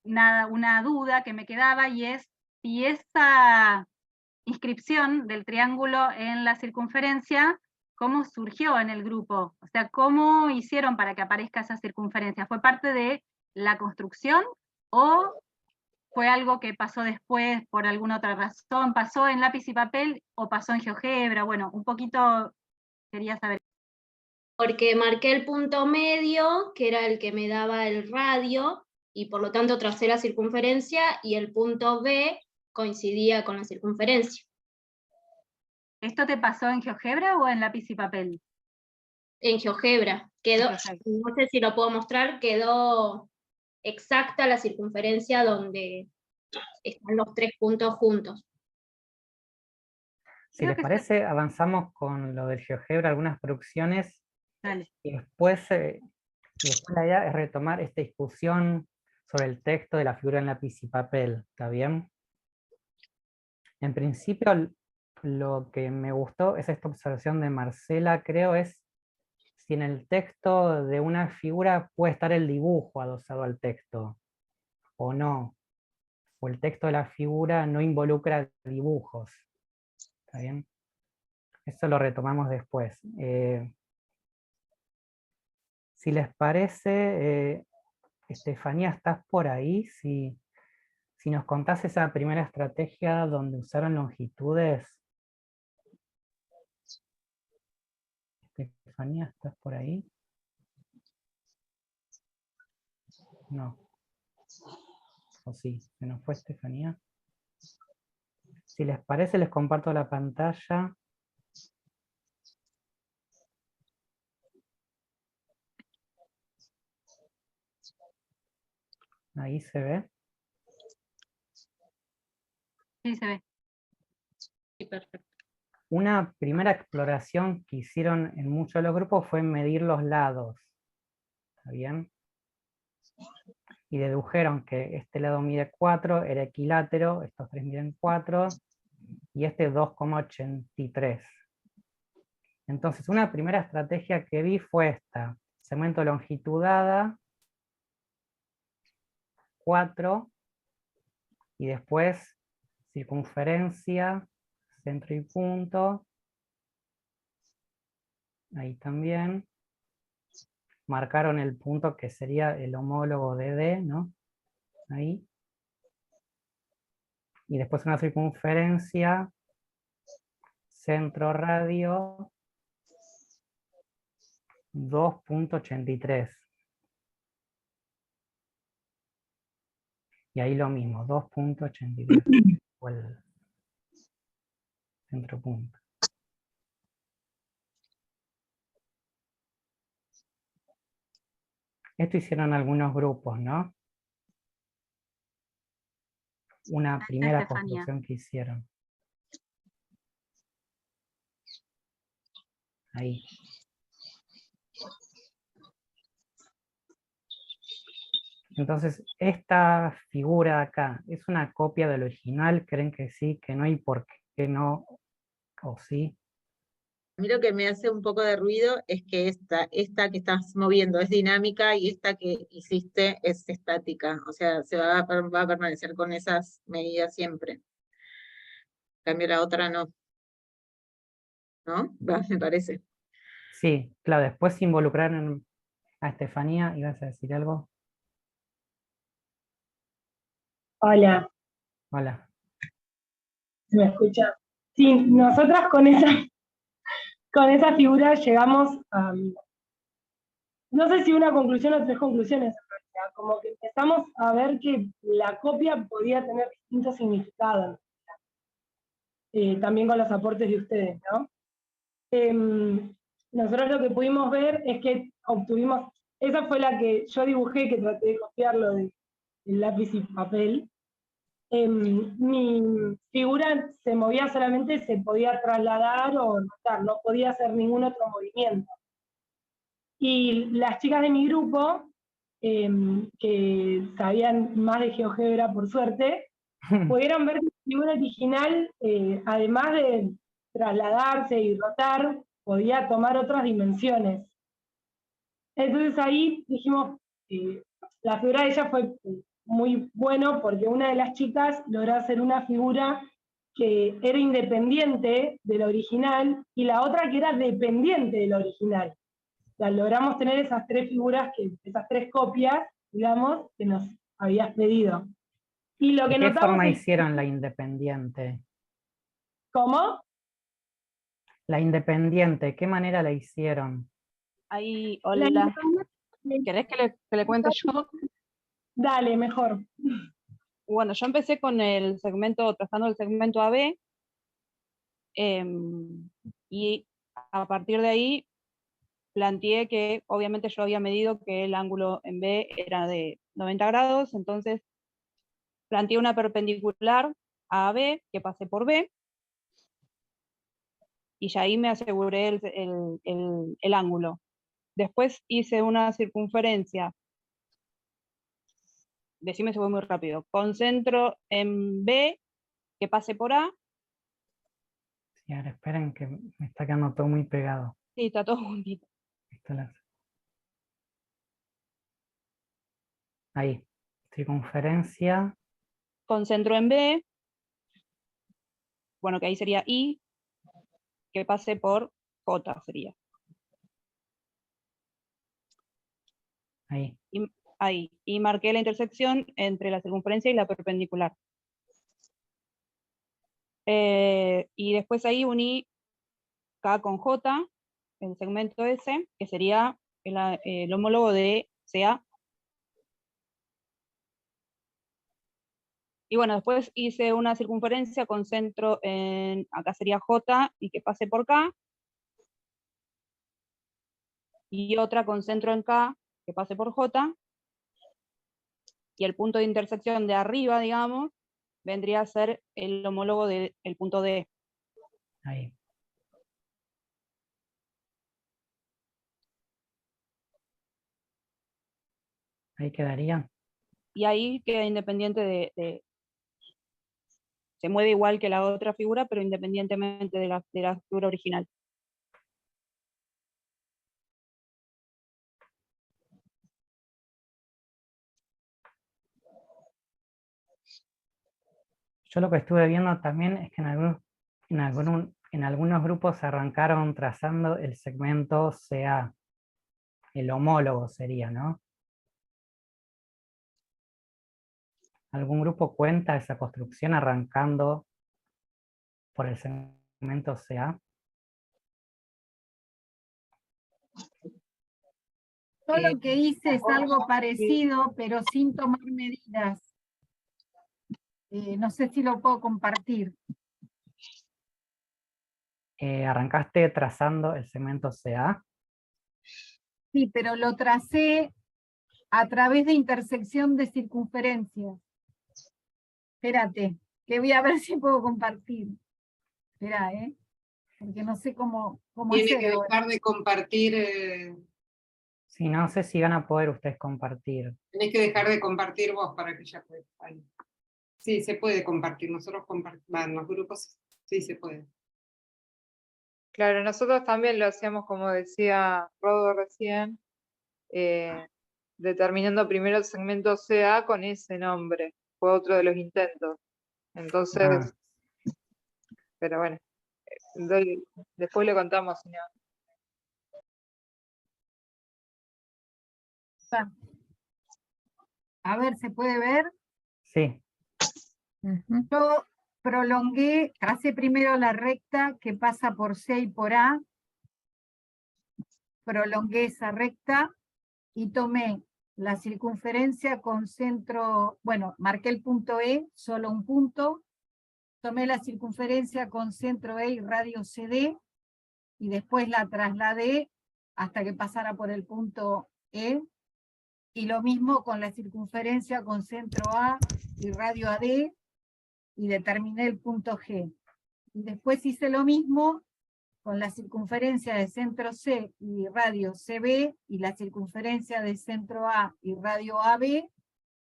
una duda que me quedaba, y es si esa inscripción del triángulo en la circunferencia, ¿cómo surgió en el grupo? O sea, ¿cómo hicieron para que aparezca esa circunferencia? ¿Fue parte de la construcción o fue algo que pasó después por alguna otra razón? ¿Pasó en lápiz y papel o pasó en GeoGebra? Bueno, un poquito quería saber. Porque marqué el punto medio, que era el que me daba el radio, y por lo tanto tracé la circunferencia, y el punto B coincidía con la circunferencia. ¿Esto te pasó en GeoGebra o en lápiz y papel? En GeoGebra. Quedó, no sé si lo puedo mostrar, quedó exacta la circunferencia donde están los tres puntos juntos. Si les parece, avanzamos con lo del GeoGebra, algunas producciones. Dale. Y después la idea es retomar esta discusión sobre el texto de la figura en lápiz y papel, ¿está bien? En principio, lo que me gustó es esta observación de Marcela, creo, es si en el texto de una figura puede estar el dibujo adosado al texto, o no. O el texto de la figura no involucra dibujos, ¿está bien? Eso lo retomamos después. Si les parece, Estefanía, ¿estás por ahí? Si nos contás esa primera estrategia donde usaron longitudes. Estefanía, ¿estás por ahí? No. ¿O sí? ¿Se nos fue Estefanía? Si les parece, les comparto la pantalla. Ahí se ve. Sí, se ve. Sí, perfecto. Una primera exploración que hicieron en muchos de los grupos fue medir los lados. ¿Está bien? Y dedujeron que este lado mide 4, era equilátero, estos tres miden 4, y este 2,83. Entonces, una primera estrategia que vi fue esta: segmento longitudada, 4, y después circunferencia, centro y punto, ahí también. Marcaron el punto que sería el homólogo de D, ¿no? Ahí. Y después una circunferencia, centro radio, 2,83. Y ahí lo mismo, 2,83. O el centro punto. Esto hicieron algunos grupos, ¿no? Una primera Estefanía. construcción que hicieron. Ahí. Entonces, esta figura de acá, ¿es una copia del original? ¿Creen que sí, que no? ¿Y por qué no? ¿O sí? A mí lo que me hace un poco de ruido es que esta que estás moviendo es dinámica y esta que hiciste es estática. O sea, va a permanecer con esas medidas siempre. En cambio la otra no. ¿No? Me parece. Sí, claro, después se involucraron a Estefanía. ¿Ibas a decir algo? Hola, Hola. ¿se me escucha? Sí, nosotras con esa figura llegamos a, no sé si una conclusión o tres conclusiones, en realidad. Como que empezamos a ver que la copia podía tener distintos significados, también con los aportes de ustedes, ¿no? Nosotros lo que pudimos ver es que obtuvimos, esa fue la que yo dibujé, que traté de copiarlo del lápiz y papel. Mi figura se movía solamente, se podía trasladar o rotar, no podía hacer ningún otro movimiento. Y las chicas de mi grupo, que sabían más de GeoGebra por suerte, pudieron ver que la figura original, además de trasladarse y rotar, podía tomar otras dimensiones. Entonces ahí dijimos, la figura de ella fue muy bueno porque una de las chicas logró hacer una figura que era independiente de la original y la otra que era dependiente de la original. O sea, logramos tener esas tres figuras, esas tres copias, digamos, que nos habías pedido. Y lo que ¿De qué notamos forma es... hicieron la independiente? ¿Cómo? La independiente, ¿de qué manera la hicieron? Ahí, La hola. independiente- ¿Querés que le cuente yo? Dale, mejor. Bueno, yo empecé con el segmento, trazando el segmento AB, y a partir de ahí planteé que obviamente yo había medido que el ángulo en B era de 90 grados, entonces planteé una perpendicular a AB que pase por B, y ya ahí me aseguré el ángulo. Después hice una circunferencia, decime si voy muy rápido, con centro en B que pase por A. Sí, ahora esperen que me está quedando todo muy pegado. Sí, está todo juntito. Ahí, circunferencia. Con centro en B, bueno, que ahí sería I, que pase por J sería. Ahí. Ahí. Y marqué la intersección entre la circunferencia y la perpendicular. Y después ahí uní K con J, el segmento S, que sería el homólogo de CA. Y bueno, después hice una circunferencia con centro en, acá sería J, y que pase por K. Y otra con centro en K, que pase por J. Y el punto de intersección de arriba, digamos, vendría a ser el homólogo del punto D. Ahí. Ahí quedaría. Y ahí queda independiente se mueve igual que la otra figura, pero independientemente de la figura original. Yo lo que estuve viendo también es que en algunos grupos arrancaron trazando el segmento CA. El homólogo sería, ¿no? ¿Algún grupo cuenta esa construcción arrancando por el segmento CA? Yo lo que hice es algo parecido, pero sin tomar medidas. No sé si lo puedo compartir. ¿Arrancaste trazando el segmento CA? Sí, pero lo tracé a través de intersección de circunferencias. Espérate, que voy a ver si puedo compartir. Espera, porque no sé cómo Tiene hacer que ahora. dejar de compartir, Sí, no sé si van a poder ustedes compartir. tenés que dejar de compartir vos para que ya pueda. Sí, se puede compartir, nosotros compartimos, los grupos, sí se puede. Claro, nosotros también lo hacíamos como decía Rodo recién, determinando primero el segmento CA con ese nombre. Fue otro de los intentos. Entonces, pero bueno, después le contamos, si no. A ver, ¿se puede ver? Sí. Yo tracé primero la recta que pasa por C y por A, prolongué esa recta y tomé la circunferencia con centro, bueno, marqué el punto E, solo un punto, tomé la circunferencia con centro E y radio CD, y después la trasladé hasta que pasara por el punto E, y lo mismo con la circunferencia con centro A y radio AD, y determiné el punto G. Y después hice lo mismo con la circunferencia de centro C y radio CB, y la circunferencia de centro A y radio AB,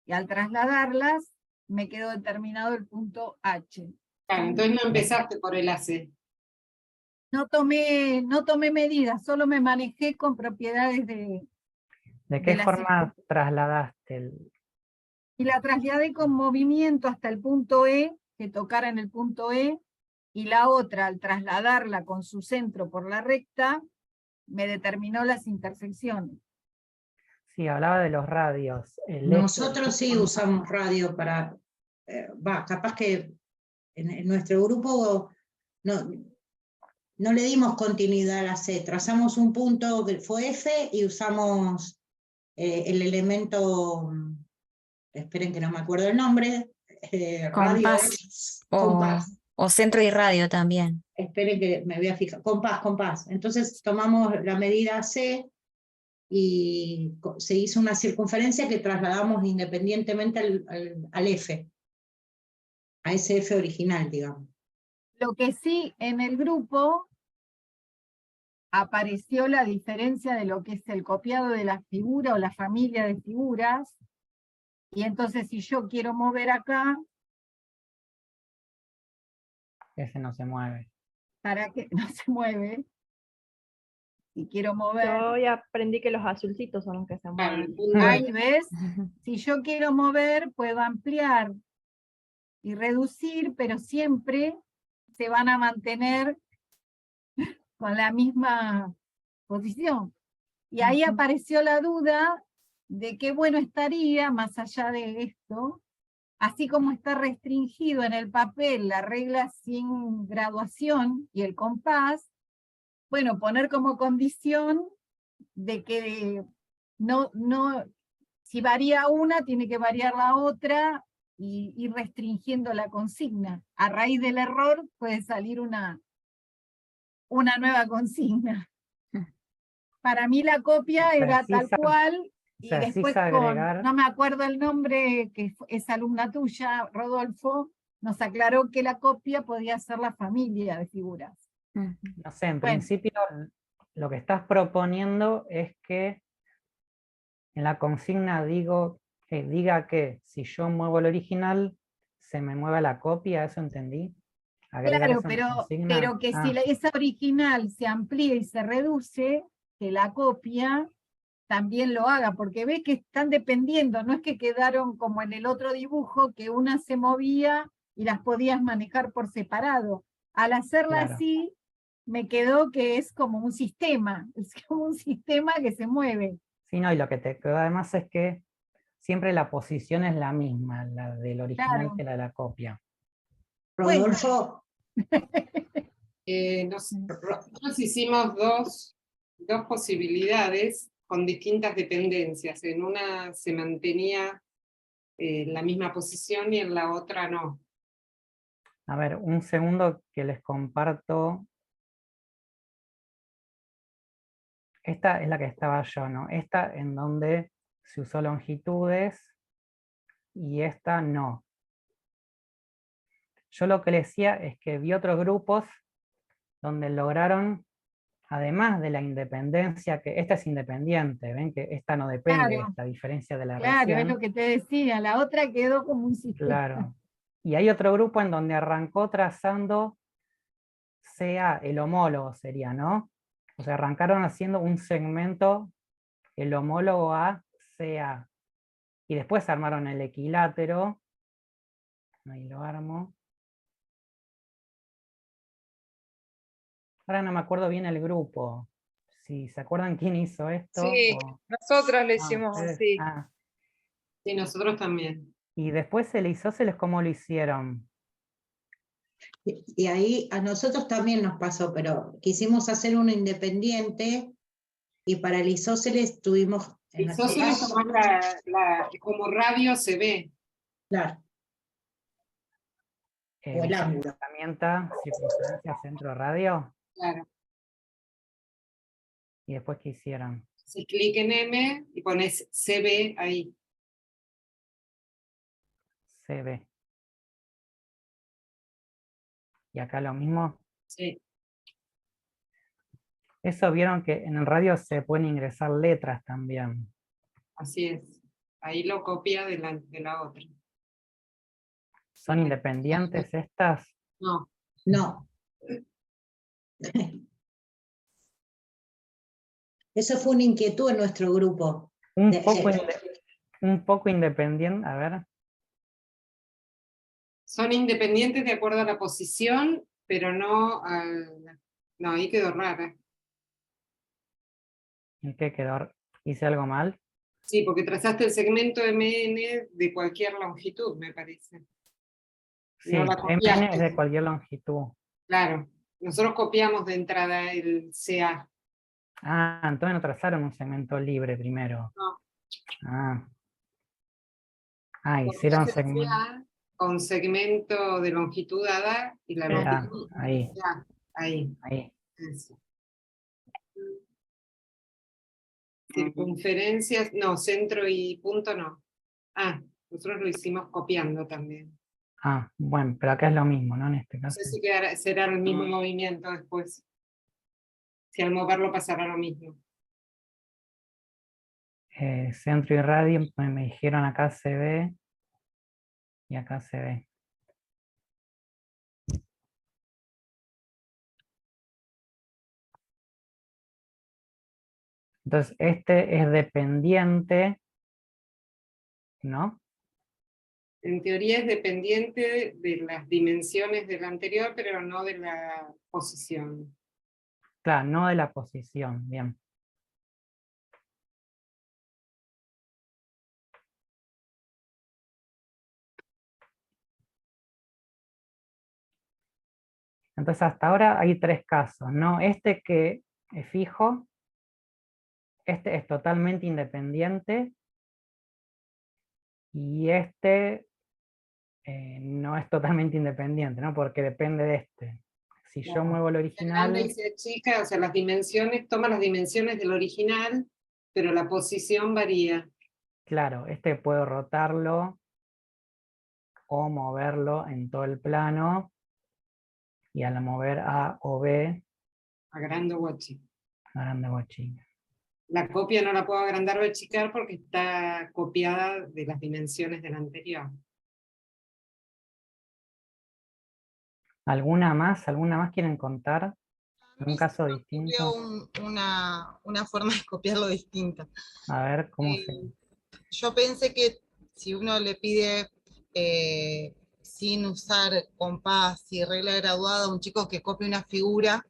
y al trasladarlas me quedó determinado el punto H. Claro, entonces no empezaste por el AC. No tomé medidas, solo me manejé con propiedades de... ¿De qué forma trasladaste Y la trasladé con movimiento hasta el punto E, que tocara en el punto E, y la otra, al trasladarla con su centro por la recta, me determinó las intersecciones. Sí, hablaba de los radios. Nosotros sí usamos radio para... capaz que en nuestro grupo no le dimos continuidad a la C. Trazamos un punto que fue F y usamos el elemento... Esperen que no me acuerdo el nombre. Compás. Compás. O centro y radio también. Esperen que me voy a fijar. Compás. Entonces tomamos la medida C y se hizo una circunferencia que trasladamos independientemente al F. A ese F original, digamos. Lo que sí, en el grupo apareció la diferencia de lo que es el copiado de la figura o la familia de figuras. Y entonces si yo quiero mover acá... Ese no se mueve. Para que no se mueve. Si quiero mover... Yo hoy aprendí que los azulcitos son los que se mueven. Ahí ves, si yo quiero mover, puedo ampliar y reducir, pero siempre se van a mantener con la misma posición. Y ahí apareció la duda de qué bueno estaría, más allá de esto, así como está restringido en el papel la regla sin graduación y el compás, bueno, poner como condición de que si varía una, tiene que variar la otra, y ir restringiendo la consigna. A raíz del error puede salir una nueva consigna. Para mí la copia era tal cual, y después no me acuerdo el nombre, que es alumna tuya, Rodolfo, nos aclaró que la copia podía ser la familia de figuras. No sé, en Bueno. principio lo que estás proponiendo es que en la consigna diga que si yo muevo el original, se me mueva la copia, ¿eso entendí? Agregar Claro, eso en la consigna. pero que si esa original se amplía y se reduce, que la copia también lo haga, porque ves que están dependiendo, no es que quedaron como en el otro dibujo, que una se movía y las podías manejar por separado. Al hacerla Claro. así, me quedó que es como un sistema, es como un sistema que se mueve. Sí, no, y lo que te quedó además es que siempre la posición es la misma, la del original Claro. que la de la copia. Rodolfo, Nosotros hicimos dos posibilidades con distintas dependencias. En una se mantenía la misma posición y en la otra no. A ver, un segundo que les comparto. Esta es la que estaba yo, ¿no? Esta en donde se usó longitudes y esta no. Yo lo que le decía es que vi otros grupos donde lograron, además de la independencia, que esta es independiente, ven que esta no depende de Claro. esta diferencia de la Claro, es región. lo que te decía, la otra quedó como un sistema. Claro. Y hay otro grupo en donde arrancó trazando CA, el homólogo sería, ¿no? O sea, arrancaron haciendo un segmento, el homólogo a CA. Y después armaron el equilátero. Ahí lo armo. Ahora no me acuerdo bien el grupo. Si se acuerdan quién hizo esto. Sí, o- nosotras lo hicimos ustedes. así. Sí, nosotros también. Y después el isósceles, ¿cómo lo hicieron? y ahí a nosotros también nos pasó, pero quisimos hacer uno independiente y para el isósceles tuvimos, en nuestro Isósceles caso, como radio se ve. claro, o el ángulo. Herramienta, circunferencia, centro, radio. Claro. Y después, ¿qué hicieron? Haces clic en M y pones CB ahí. CB. Y acá lo mismo. Sí. Eso vieron que en el radio se pueden ingresar letras también. Así es. Ahí lo copia de la otra. ¿Son independientes estas? No. No. Eso fue una inquietud en nuestro grupo. Un poco independiente, a ver. Son independientes de acuerdo a la posición, pero no no, ahí quedó rara. ¿En qué quedó? ¿Hice algo mal? Sí, porque trazaste el segmento MN de cualquier longitud, me parece. Sí, No la MN copiaste. es de cualquier longitud. Claro, nosotros copiamos de entrada el CA. Ah, entonces no trazaron un segmento libre primero. No. Hicieron Copiaste el segmento. CA con segmento de longitud dada y la longitud. Ahí. Ya, ahí. Ahí. Eso. Circunferencias, no, centro y punto no. Nosotros lo hicimos copiando también. Bueno, pero acá es lo mismo, ¿no? En este No caso. sé si será el mismo movimiento después. Si al moverlo pasará lo mismo. Centro y radio, me dijeron acá se ve. Y acá se ve. Entonces, este es dependiente, ¿no? En teoría es dependiente de las dimensiones del anterior, pero no de la posición. Claro, no de la posición, bien. Entonces, hasta ahora hay tres casos, ¿no? Este que es fijo, este es totalmente independiente, y este no es totalmente independiente, ¿no? Porque depende de este. Si yo muevo el original... Grande y se achica, o sea, las dimensiones, toma las dimensiones del original, pero la posición varía. Claro, este puedo rotarlo o moverlo en todo el plano, y al mover A o B, Agrando o achico. agrando o achico. La copia no la puedo agrandar o achicar porque está copiada de las dimensiones del anterior. ¿Alguna más quieren contar? ¿Un caso distinto? Una forma de copiarlo distinta. A ver, ¿cómo se...? Yo pensé que si uno le pide sin usar compás y regla graduada a un chico que copie una figura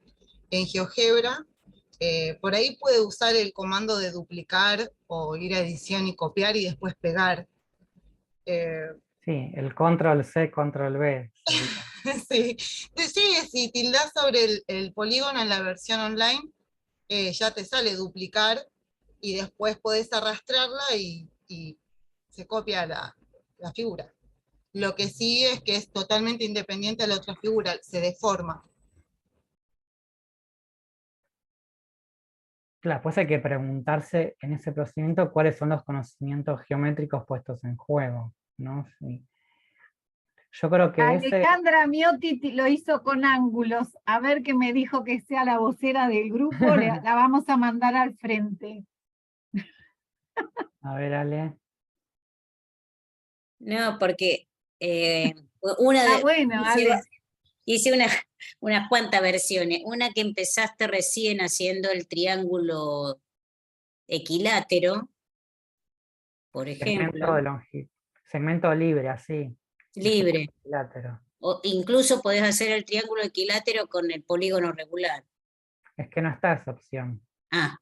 en GeoGebra, por ahí puede usar el comando de duplicar o ir a edición y copiar y después pegar. Sí, el control C, control V. Sí, si tildás sobre el polígono en la versión online, ya te sale duplicar y después podés arrastrarla y se copia la figura. Lo que sí es que es totalmente independiente de la otra figura, se deforma. Claro, pues hay que preguntarse en ese procedimiento cuáles son los conocimientos geométricos puestos en juego, ¿no? Sí. Yo creo que Alejandra Miotti lo hizo con ángulos. A ver qué me dijo que sea la vocera del grupo, la vamos a mandar al frente. A ver, Ale. No, porque bueno, Ale. hice unas cuantas versiones. Una que empezaste recién haciendo el equilátero, por ejemplo. Segmento libre, así. Libre. Equilátero. O incluso podés hacer el triángulo equilátero con el polígono regular. Es que no está esa opción. Ah.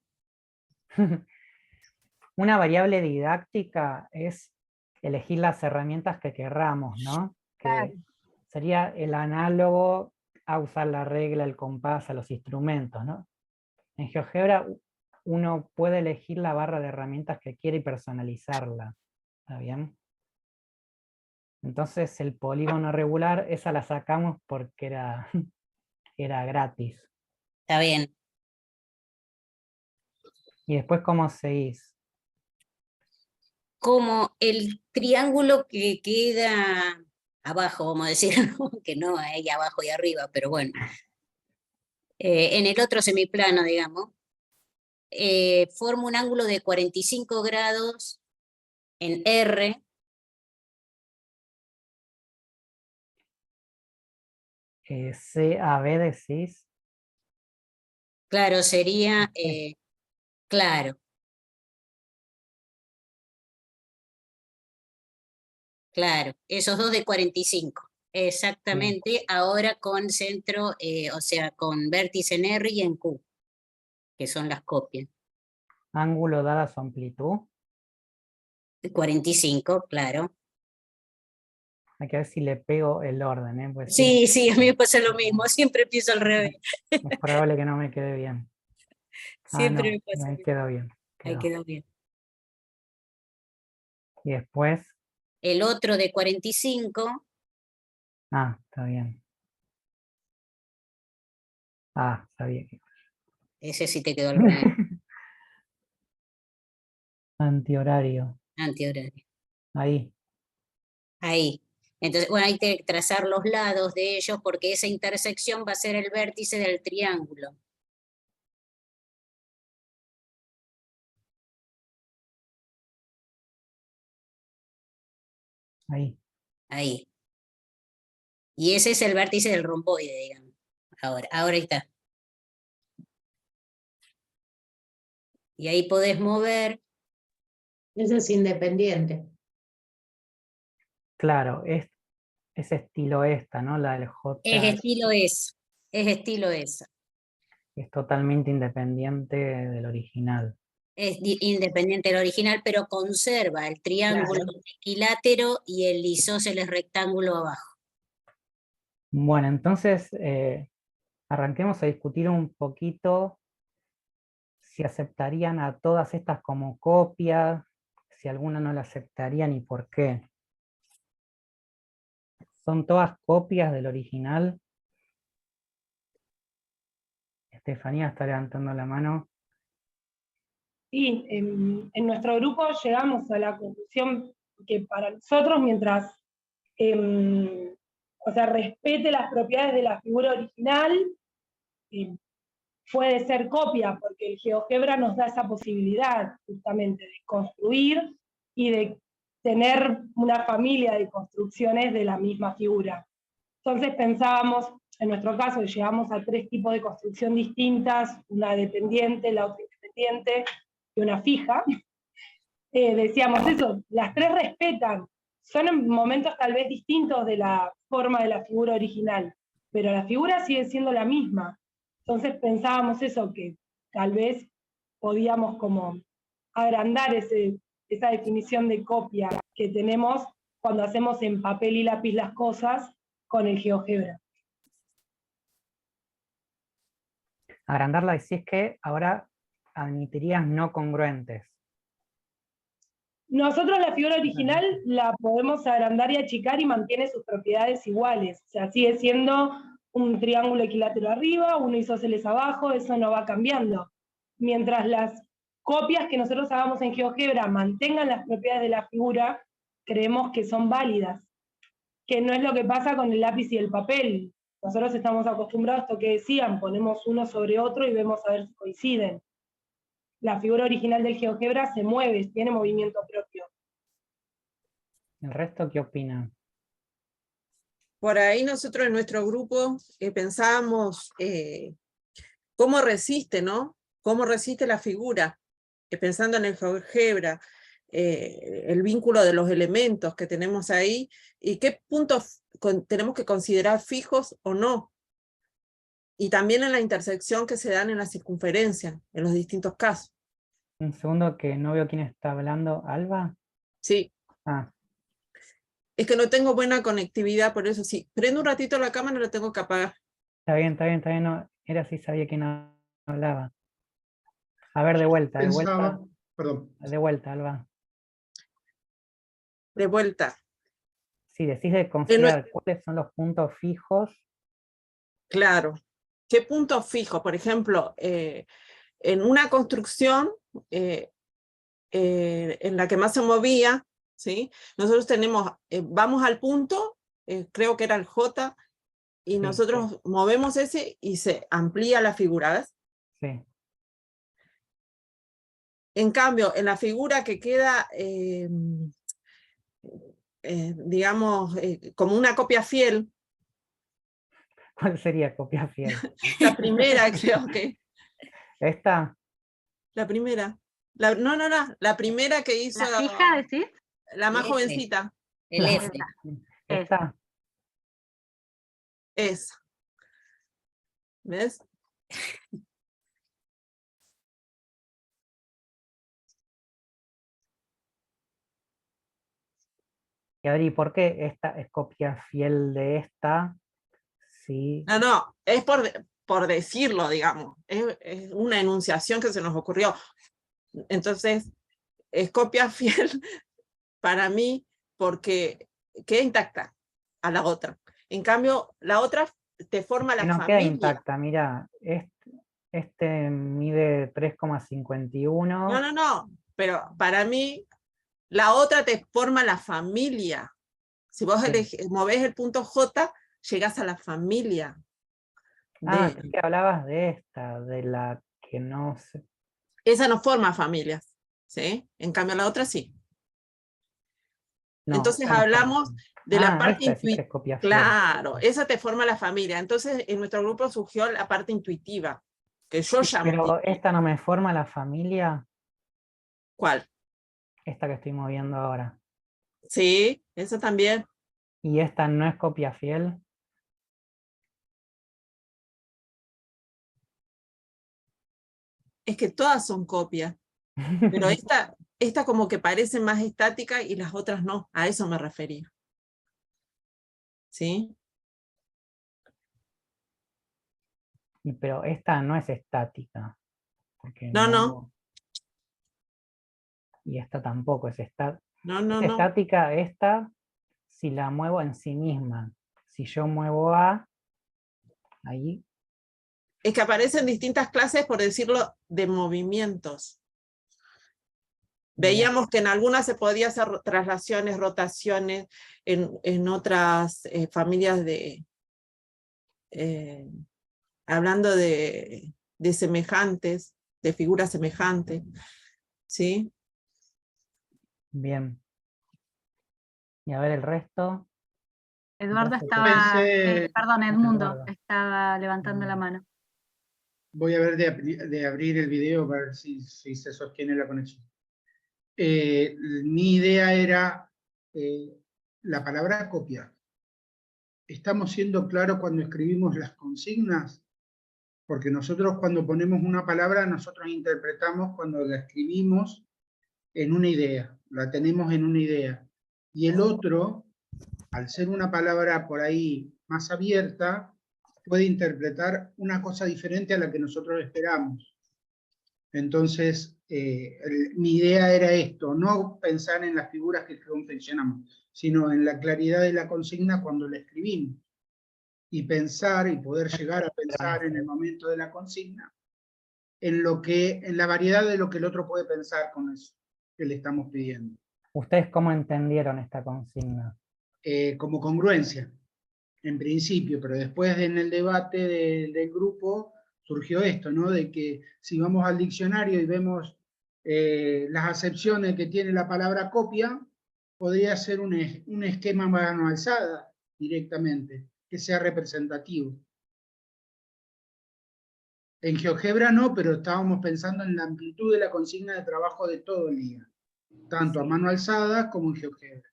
Una variable didáctica es elegir las herramientas que querramos, ¿no? Que sería el análogo a usar la regla, el compás, a los instrumentos, ¿no? En GeoGebra uno puede elegir la barra de herramientas que quiere y personalizarla. ¿Está bien? Entonces el polígono regular, esa la sacamos porque era gratis. Está bien. ¿Y después cómo seguís? Como el triángulo que queda abajo, vamos a decir, que no ahí abajo y arriba, pero bueno. En el otro semiplano, digamos, forma un ángulo de 45 grados en R. CAB decís. Claro, sería, claro. Claro, esos dos de 45. Exactamente, ahora con centro, o sea, con vértice en R y en Q, que son las copias. Ángulo dada su amplitud. 45, claro. Hay que ver si le pego el orden, ¿eh? Pues sí, sí, a mí me pasa lo mismo, siempre empiezo al revés. Es probable que no me quede bien. Siempre no, me pasa. ahí quedó bien. Ahí quedó bien. Y después. El otro de 45. Ah, está bien. Ah, sabía que. Ese sí te quedó al revés. Antihorario. Antihorario. Ahí. Ahí. Entonces, bueno, hay que trazar los lados de ellos porque esa intersección va a ser el vértice del triángulo. Ahí. Ahí. Y ese es el vértice del romboide, digamos. Ahora está. Y ahí podés mover. Ese es independiente. Claro, es estilo esta, ¿no? La del J. Es estilo esa. Es totalmente independiente del original. Es independiente del original, pero conserva el triángulo equilátero y el isósceles rectángulo abajo. Bueno, entonces arranquemos a discutir un poquito si aceptarían a todas estas como copias, si alguna no la aceptarían y por qué. ¿Son todas copias del original? Estefanía está levantando la mano. Sí, en nuestro grupo llegamos a la conclusión que para nosotros, mientras o sea, respete las propiedades de la figura original, puede ser copia, porque el GeoGebra nos da esa posibilidad justamente de construir y de tener una familia de construcciones de la misma figura. Entonces pensábamos, en nuestro caso, llegamos a 3 tipos de construcción distintas, una dependiente, la otra independiente y una fija. Decíamos eso, las 3 respetan, son en momentos tal vez distintos de la forma de la figura original, pero la figura sigue siendo la misma. Entonces pensábamos eso, que tal vez podíamos como agrandar esa definición de copia que tenemos cuando hacemos en papel y lápiz las cosas con el GeoGebra. Agrandarla decís que ahora admitirías no congruentes. Nosotros la figura original la podemos agrandar y achicar y mantiene sus propiedades iguales. O sea, sigue siendo un triángulo equilátero arriba, uno isósceles abajo, eso no va cambiando. Mientras las copias que nosotros hagamos en GeoGebra mantengan las propiedades de la figura, creemos que son válidas. Que no es lo que pasa con el lápiz y el papel. Nosotros estamos acostumbrados a esto que decían, ponemos uno sobre otro y vemos a ver si coinciden. La figura original del GeoGebra se mueve, tiene movimiento propio. ¿El resto qué opinan? Por ahí nosotros en nuestro grupo pensábamos cómo resiste, ¿no? Cómo resiste la figura, pensando en el GeoGebra, el vínculo de los elementos que tenemos ahí, y qué puntos tenemos que considerar fijos o no. Y también en la intersección que se dan en la circunferencia, en los distintos casos. Un segundo que no veo quién está hablando. ¿Alba? Sí. Ah. Es que no tengo buena conectividad, por eso sí. Prendo un ratito la cámara y la tengo que apagar. Está bien, está bien, está bien. No, era así, sabía quién hablaba. A ver, de vuelta, de vuelta. Perdón. De vuelta, Alba. De vuelta. Sí, decís de considerar cuáles son los puntos fijos. Claro. ¿Qué puntos fijos? Por ejemplo, en una construcción en la que más se movía, ¿sí? Nosotros tenemos, vamos al punto, creo que era el J, y nosotros movemos ese y se amplía la figura, ¿ves? Sí. En cambio, en la figura que queda, digamos, como una copia fiel. ¿Cuál sería copia fiel? La primera, creo que. ¿Esta? La primera. No, la primera que hizo... ¿La fija, decís? La más jovencita. El F. ¿Esta? Esa. ¿Ves? Y Adri, ¿por qué esta es copia fiel de esta? Sí. No, es por decirlo, digamos. Es una enunciación que se nos ocurrió. Entonces, es copia fiel para mí porque queda intacta a la otra. En cambio, la otra te forma la no familia. queda intacta, mira, este mide 3,51. No, pero para mí, la otra te forma la familia. Si vos movés el punto J, llegas a la familia. Creí que hablabas de esta, de la que no sé. Esa no forma familias, ¿sí? En cambio la otra sí. No, entonces hablamos de la parte intuitiva. Claro, esa te forma la familia. Entonces en nuestro grupo surgió la parte intuitiva, que yo llamo. Pero esta no me forma la familia. ¿Cuál? Esta que estoy moviendo ahora. Sí, esa también. ¿Y esta no es copia fiel? Es que todas son copias, pero esta como que parece más estática y las otras no, a eso me refería. ¿Sí? Pero esta no es estática. No. Y esta tampoco es estática. No. Estática esta si la muevo en sí misma. Si yo muevo A, ahí. Es que aparecen distintas clases, por decirlo, de movimientos. Veíamos que en algunas se podía hacer traslaciones, rotaciones, en otras familias de, hablando de semejantes, de figuras semejantes, ¿sí? Bien. Y a ver el resto. Eduardo Entonces, estaba, Pensé- perdón, Edmundo, Eduardo. estaba levantando la mano. Voy a ver de abrir el video para ver si se sostiene la conexión. Mi idea era la palabra copia. ¿Estamos siendo claros cuando escribimos las consignas? Porque nosotros cuando ponemos una palabra, nosotros interpretamos cuando la escribimos en una idea, la tenemos en una idea. Y el otro, al ser una palabra por ahí más abierta, puede interpretar una cosa diferente a la que nosotros esperamos. Entonces, mi idea era esto, no pensar en las figuras que confeccionamos, sino en la claridad de la consigna cuando la escribimos. Y pensar, y poder llegar a pensar en el momento de la consigna, en la variedad de lo que el otro puede pensar con eso que le estamos pidiendo. ¿Ustedes cómo entendieron esta consigna? Como congruencia, en principio, pero después en el debate del grupo surgió esto, ¿no? De que si vamos al diccionario y vemos las acepciones que tiene la palabra copia, podría ser un esquema mano alzada directamente, que sea representativo. En GeoGebra no, pero estábamos pensando en la amplitud de la consigna de trabajo de todo el día, tanto a mano alzada como en GeoGebra.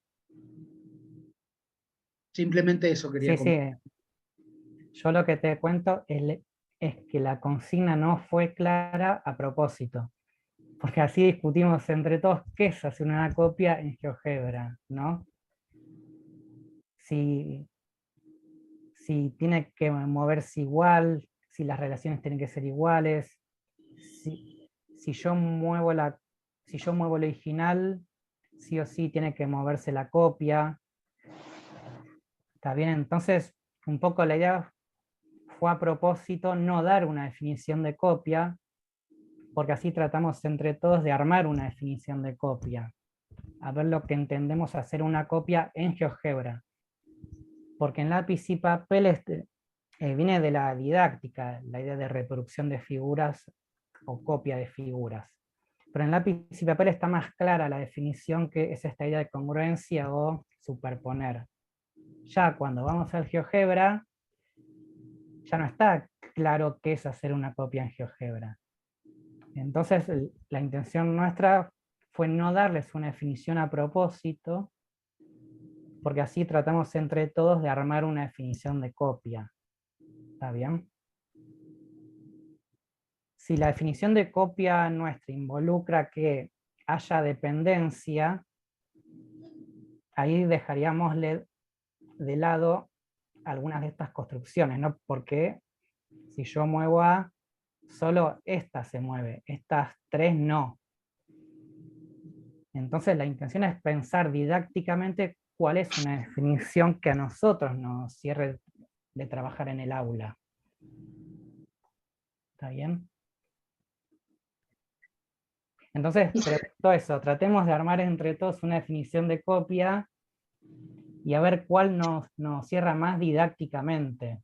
Simplemente eso quería comentar. Sí. Yo lo que te cuento es que la consigna no fue clara a propósito, porque así discutimos entre todos qué es hacer una copia en GeoGebra, ¿no? Si tiene que moverse igual, si las relaciones tienen que ser iguales, si yo muevo el original, sí o sí tiene que moverse la copia. ¿Está bien? Entonces, un poco la idea fue a propósito no dar una definición de copia, porque así tratamos entre todos de armar una definición de copia, a ver lo que entendemos hacer una copia en GeoGebra. Porque en lápiz y papel viene de la didáctica, la idea de reproducción de figuras o copia de figuras. Pero en lápiz y papel está más clara la definición, que es esta idea de congruencia o superponer. Ya cuando vamos al GeoGebra, ya no está claro qué es hacer una copia en GeoGebra. Entonces, la intención nuestra fue no darles una definición a propósito, porque así tratamos entre todos de armar una definición de copia. ¿Está bien? Si la definición de copia nuestra involucra que haya dependencia, ahí dejaríamos de lado algunas de estas construcciones, ¿no? Porque si yo muevo A, solo esta se mueve, estas tres no. Entonces la intención es pensar didácticamente cuál es una definición que a nosotros nos cierre de trabajar en el aula. ¿Está bien? Entonces, todo eso, tratemos de armar entre todos una definición de copia y a ver cuál nos cierra más didácticamente.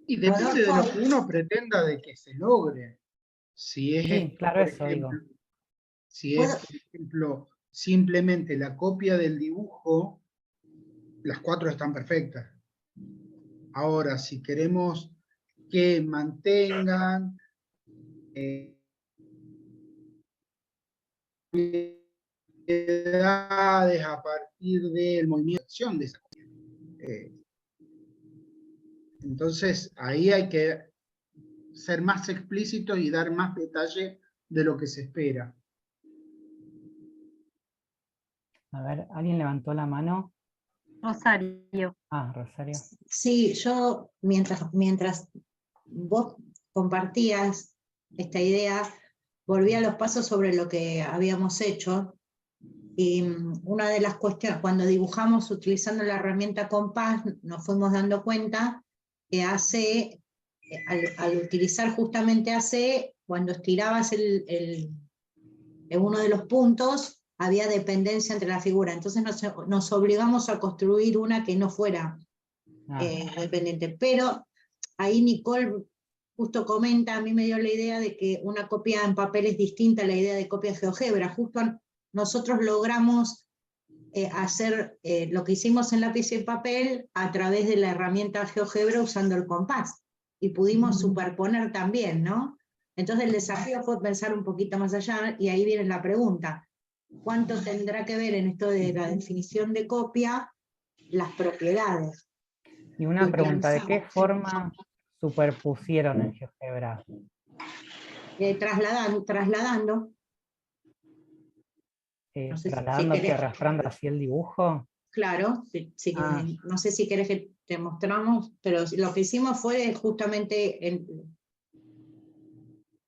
Y depende de lo que uno pretenda de que se logre. Si es, Sí, claro, eso digo. Si es, por ejemplo, simplemente la copia del dibujo, las cuatro están perfectas. Ahora, si queremos que mantengan edades a partir del movimiento de acción de esa copia. Entonces, ahí hay que ser más explícito y dar más detalle de lo que se espera. A ver, ¿alguien levantó la mano? Rosario. Ah, Rosario. Sí, yo mientras vos compartías esta idea, volví a los pasos sobre lo que habíamos hecho. Y una de las cuestiones, cuando dibujamos utilizando la herramienta compás, nos fuimos dando cuenta que AC, al utilizar justamente AC, cuando estirabas en uno de los puntos había dependencia entre la figura, entonces nos obligamos a construir una que no fuera dependiente. Pero ahí Nicole justo comenta, a mí me dio la idea de que una copia en papel es distinta a la idea de copia GeoGebra. Justo nosotros logramos hacer lo que hicimos en lápiz y en papel a través de la herramienta GeoGebra usando el compás, y pudimos superponer también, ¿no? Entonces el desafío fue pensar un poquito más allá, y ahí viene la pregunta: ¿cuánto tendrá que ver en esto de la definición de copia las propiedades? Y una pregunta, ¿de qué forma superpusieron en GeoGebra? Trasladando. No sé ¿Trasladando si que arrastrando así el dibujo? Claro, no sé si querés que te mostramos, pero lo que hicimos fue justamente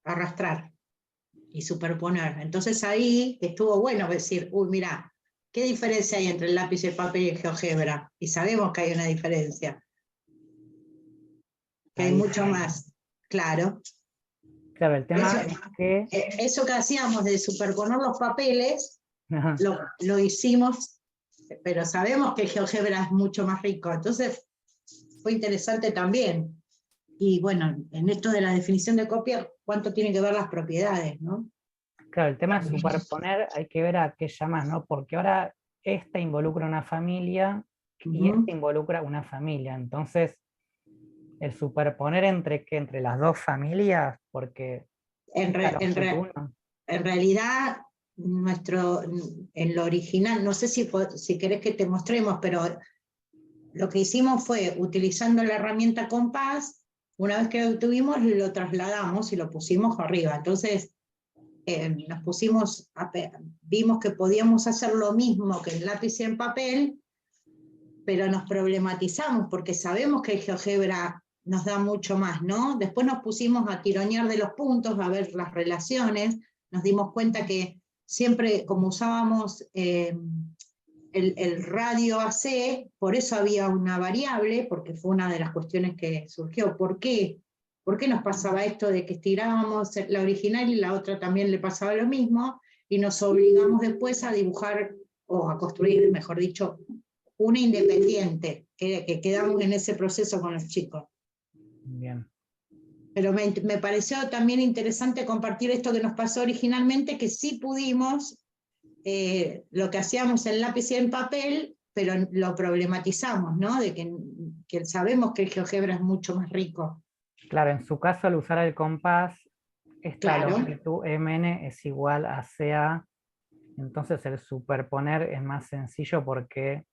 arrastrar y superponer. Entonces ahí estuvo bueno decir, uy, mira, ¿qué diferencia hay entre el lápiz y el papel y el GeoGebra? Y sabemos que hay una diferencia. Que hay mucho más, claro. Claro, el tema es que... Eso que hacíamos de superponer los papeles, lo hicimos, pero sabemos que el GeoGebra es mucho más rico, entonces fue interesante también. Y bueno, en esto de la definición de copia, ¿cuánto tienen que ver las propiedades, no? Claro, el tema de superponer hay que ver a qué llamas, ¿no? Porque ahora esta involucra una familia y esta involucra una familia. Entonces, el superponer entre las dos familias, porque... En realidad, en lo original, no sé si querés que te mostremos, pero lo que hicimos fue, utilizando la herramienta compás, una vez que lo tuvimos, lo trasladamos y lo pusimos arriba. Entonces, vimos que podíamos hacer lo mismo que en lápiz y en papel, pero nos problematizamos porque sabemos que el GeoGebra nos da mucho más, ¿no? Después nos pusimos a tironear de los puntos, a ver las relaciones, nos dimos cuenta que siempre, como usábamos el radio AC, por eso había una variable, porque fue una de las cuestiones que surgió. ¿Por qué? ¿Por qué nos pasaba esto de que estirábamos la original y la otra también le pasaba lo mismo? Y nos obligamos después a dibujar, o a construir, mejor dicho, una independiente, que quedamos en ese proceso con los chicos. Bien. Pero me pareció también interesante compartir esto que nos pasó originalmente, que sí pudimos, lo que hacíamos en lápiz y en papel, pero lo problematizamos, ¿no? De que sabemos que el GeoGebra es mucho más rico. Claro, en su caso, al usar el compás, esta longitud MN es igual a CA, entonces el superponer es más sencillo porque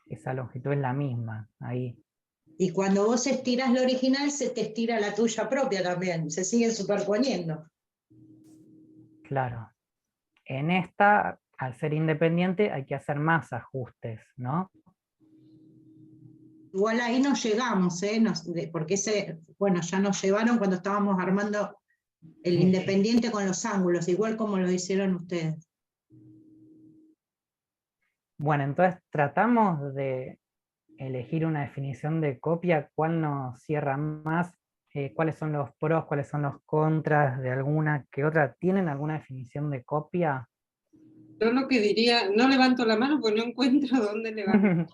esa longitud es la misma, ahí. Y cuando vos estiras lo original, se te estira la tuya propia también, se siguen superponiendo. Claro. En esta, al ser independiente, hay que hacer más ajustes, ¿no? Igual ahí no llegamos, porque ya nos llevaron cuando estábamos armando el independiente con los ángulos, igual como lo hicieron ustedes. Bueno, entonces tratamos de elegir una definición de copia, ¿cuál nos cierra más? ¿Cuáles son los pros, cuáles son los contras de alguna que otra? ¿Tienen alguna definición de copia? Yo lo que diría, no levanto la mano porque no encuentro dónde levantar.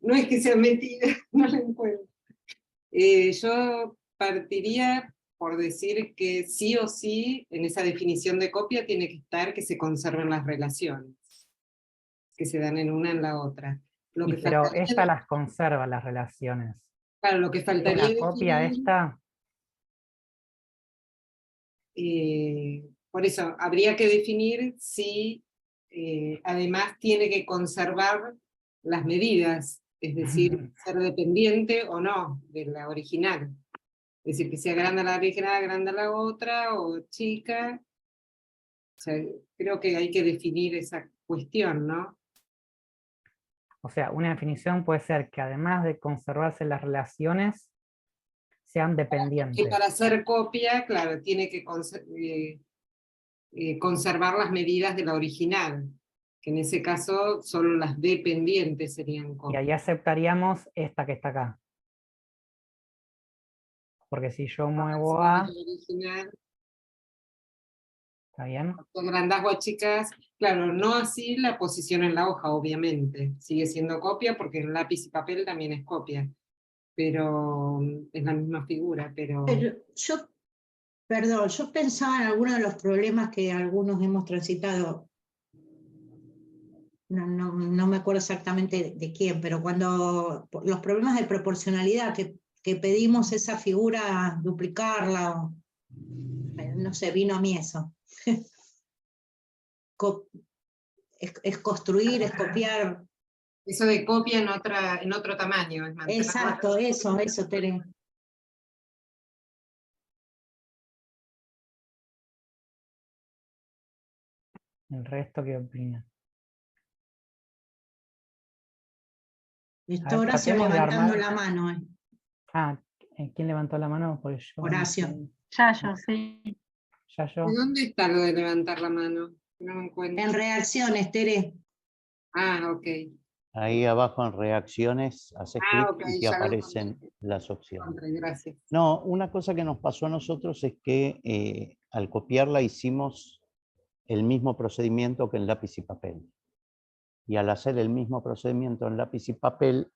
No es que sea mentira, no la encuentro. Yo partiría por decir que sí o sí, en esa definición de copia tiene que estar que se conserven las relaciones, que se dan en una en la otra. Pero esta las conserva, las relaciones. Claro, lo que faltaría ¿La copia definir, esta? Por eso, habría que definir si además tiene que conservar las medidas, es decir, ser dependiente o no de la original. Es decir, que sea grande la original, grande la otra, o chica. O sea, creo que hay que definir esa cuestión, ¿no? O sea, una definición puede ser que además de conservarse las relaciones, sean dependientes. Que para hacer copia, claro, tiene que conservar las medidas de la original, que en ese caso solo las dependientes serían Y copias. ahí aceptaríamos esta que está acá. Porque si yo muevo A, ¿Está bien? Agrandás o achicás, claro, no así la posición en la hoja, obviamente. Sigue siendo copia porque en lápiz y papel también es copia, pero es la misma figura, pero... Pero perdón, yo pensaba en algunos de los problemas que algunos hemos transitado. No me acuerdo exactamente de quién, pero cuando los problemas de proporcionalidad, que pedimos esa figura, duplicarla, no sé, vino a mí eso. Es construir, es copiar. Eso de copia en otro tamaño. Es mantener Exacto, eso, Tere. ¿El resto qué opina? Está Horacio levantando la mano. Ah, ¿quién levantó la mano? Porque yo Horacio. Yayo, sí. Yayo. ¿De dónde está lo de levantar la mano? No me encuentro. En reacciones, Tere. Ah, ok. Ahí abajo en reacciones, haces clic Ok, y te ya lo aparecen las opciones. encontré, gracias. No, una cosa que nos pasó a nosotros es que al copiarla hicimos el mismo procedimiento que en lápiz y papel. Y al hacer el mismo procedimiento en lápiz y papel,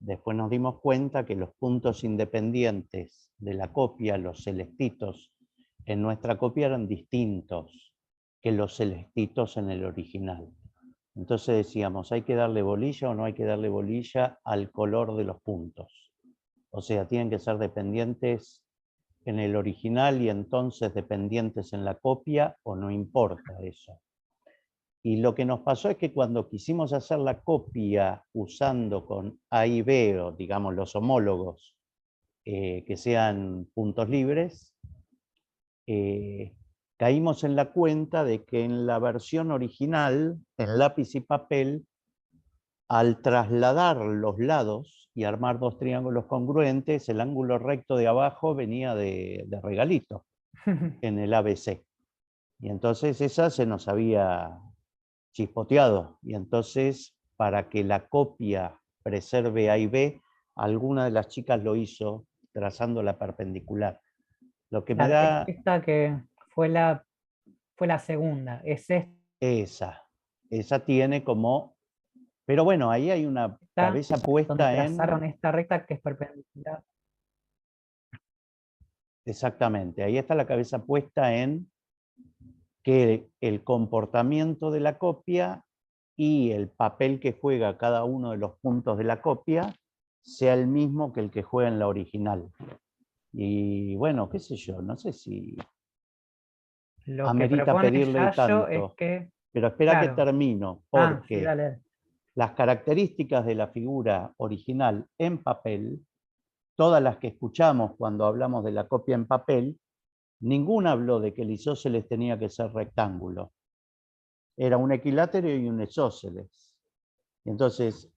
después nos dimos cuenta que los puntos independientes de la copia, los celestitos, en nuestra copia eran distintos que los celestitos en el original. Entonces decíamos, ¿hay que darle bolilla o no hay que darle bolilla al color de los puntos? O sea, tienen que ser dependientes en el original y entonces dependientes en la copia, o no importa eso. Y lo que nos pasó es que cuando quisimos hacer la copia usando con A y B, o digamos los homólogos, que sean puntos libres, caímos en la cuenta de que en la versión original, en lápiz y papel, al trasladar los lados y armar dos triángulos congruentes, el ángulo recto de abajo venía de regalito en el ABC. Y entonces esa se nos había chispoteado. Y entonces, para que la copia preserve A y B, alguna de las chicas lo hizo trazando la perpendicular. Lo que me da... Esta que fue la segunda, es esta. Esa tiene como... Pero bueno, ahí hay una cabeza donde puesta trazaron en... esta recta que es perpendicular. Exactamente, ahí está la cabeza puesta en que el comportamiento de la copia y el papel que juega cada uno de los puntos de la copia sea el mismo que el que juega en la original. Y bueno, qué sé yo, no sé si Lo que amerita propone pedirle Yayo tanto. es que... Pero espera claro. que termino, Sí, porque dale. las características de la figura original en papel, todas las que escuchamos cuando hablamos de la copia en papel, ninguna habló de que el isósceles tenía que ser rectángulo. Era un equilátero y un isósceles. Entonces,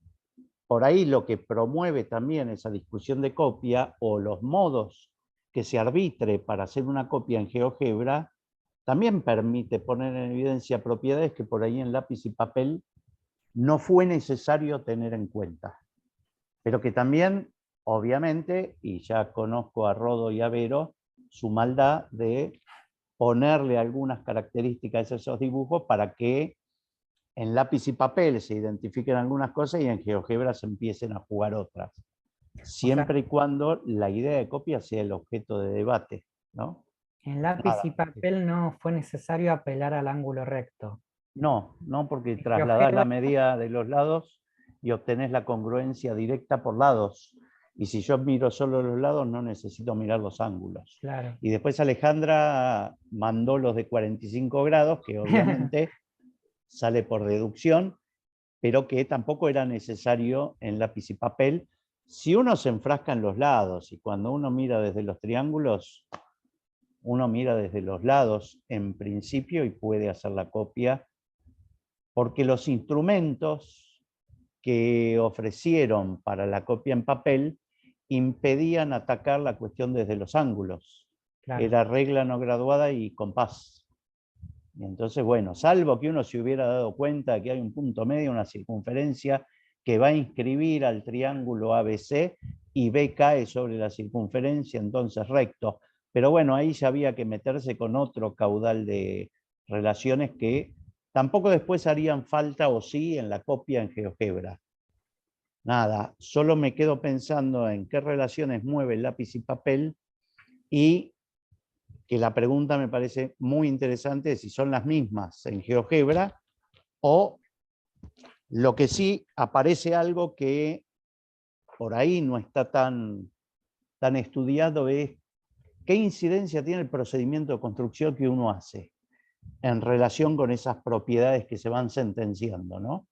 por ahí lo que promueve también esa discusión de copia, o los modos que se arbitre para hacer una copia en GeoGebra, también permite poner en evidencia propiedades que por ahí en lápiz y papel no fue necesario tener en cuenta. Pero que también, obviamente, y ya conozco a Rodo y a Vero, su maldad de ponerle algunas características a esos dibujos para que en lápiz y papel se identifiquen algunas cosas y en GeoGebra se empiecen a jugar otras. Siempre y cuando la idea de copia sea el objeto de debate, ¿no? En lápiz y papel no fue necesario apelar al ángulo recto. No, porque trasladás la medida de los lados y obtenés la congruencia directa por lados. Y si yo miro solo los lados, no necesito mirar los ángulos. Claro. Y después Alejandra mandó los de 45 grados, que obviamente sale por deducción, pero que tampoco era necesario en lápiz y papel. Si uno se enfrasca en los lados y cuando uno mira desde los triángulos, uno mira desde los lados en principio y puede hacer la copia, porque los instrumentos que ofrecieron para la copia en papel impedían atacar la cuestión desde los ángulos. Claro. Era regla no graduada y compás. Y entonces, bueno, salvo que uno se hubiera dado cuenta de que hay un punto medio, una circunferencia que va a inscribir al triángulo ABC y B cae sobre la circunferencia, entonces recto. Pero bueno, ahí ya había que meterse con otro caudal de relaciones que tampoco después harían falta, o sí, en la copia en GeoGebra. Nada, solo me quedo pensando en qué relaciones mueve el lápiz y papel, y que la pregunta me parece muy interesante si son las mismas en GeoGebra, o lo que sí aparece algo que por ahí no está tan estudiado, es qué incidencia tiene el procedimiento de construcción que uno hace en relación con esas propiedades que se van sentenciando, ¿no?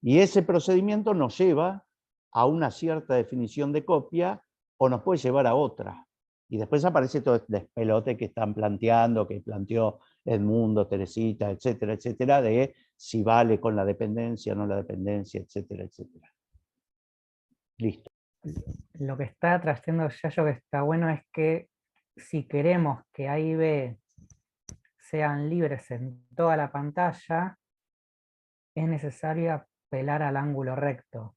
Y ese procedimiento nos lleva a una cierta definición de copia o nos puede llevar a otra. Y después aparece todo el despelote que están planteando, que planteó Edmundo, Teresita, etcétera, etcétera, de si vale con la dependencia, no la dependencia, etcétera, etcétera. Listo. Lo que está trayendo Yayo que está bueno es que si queremos que A y B sean libres en toda la pantalla, es necesario apelar al ángulo recto.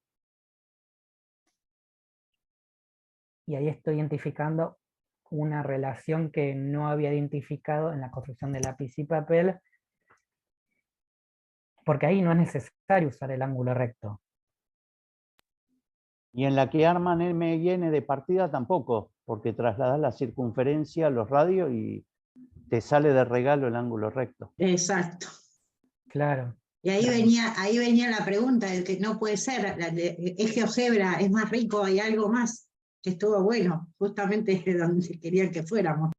Y ahí estoy identificando una relación que no había identificado en la construcción de lápiz y papel, porque ahí no es necesario usar el ángulo recto. Y en la que arman M y N de partida tampoco, porque trasladas la circunferencia a los radios y te sale de regalo el ángulo recto. Exacto. Claro. Y ahí venía la pregunta, de que no puede ser, es GeoGebra, es más rico, hay algo más, que estuvo bueno, justamente donde querían que fuéramos.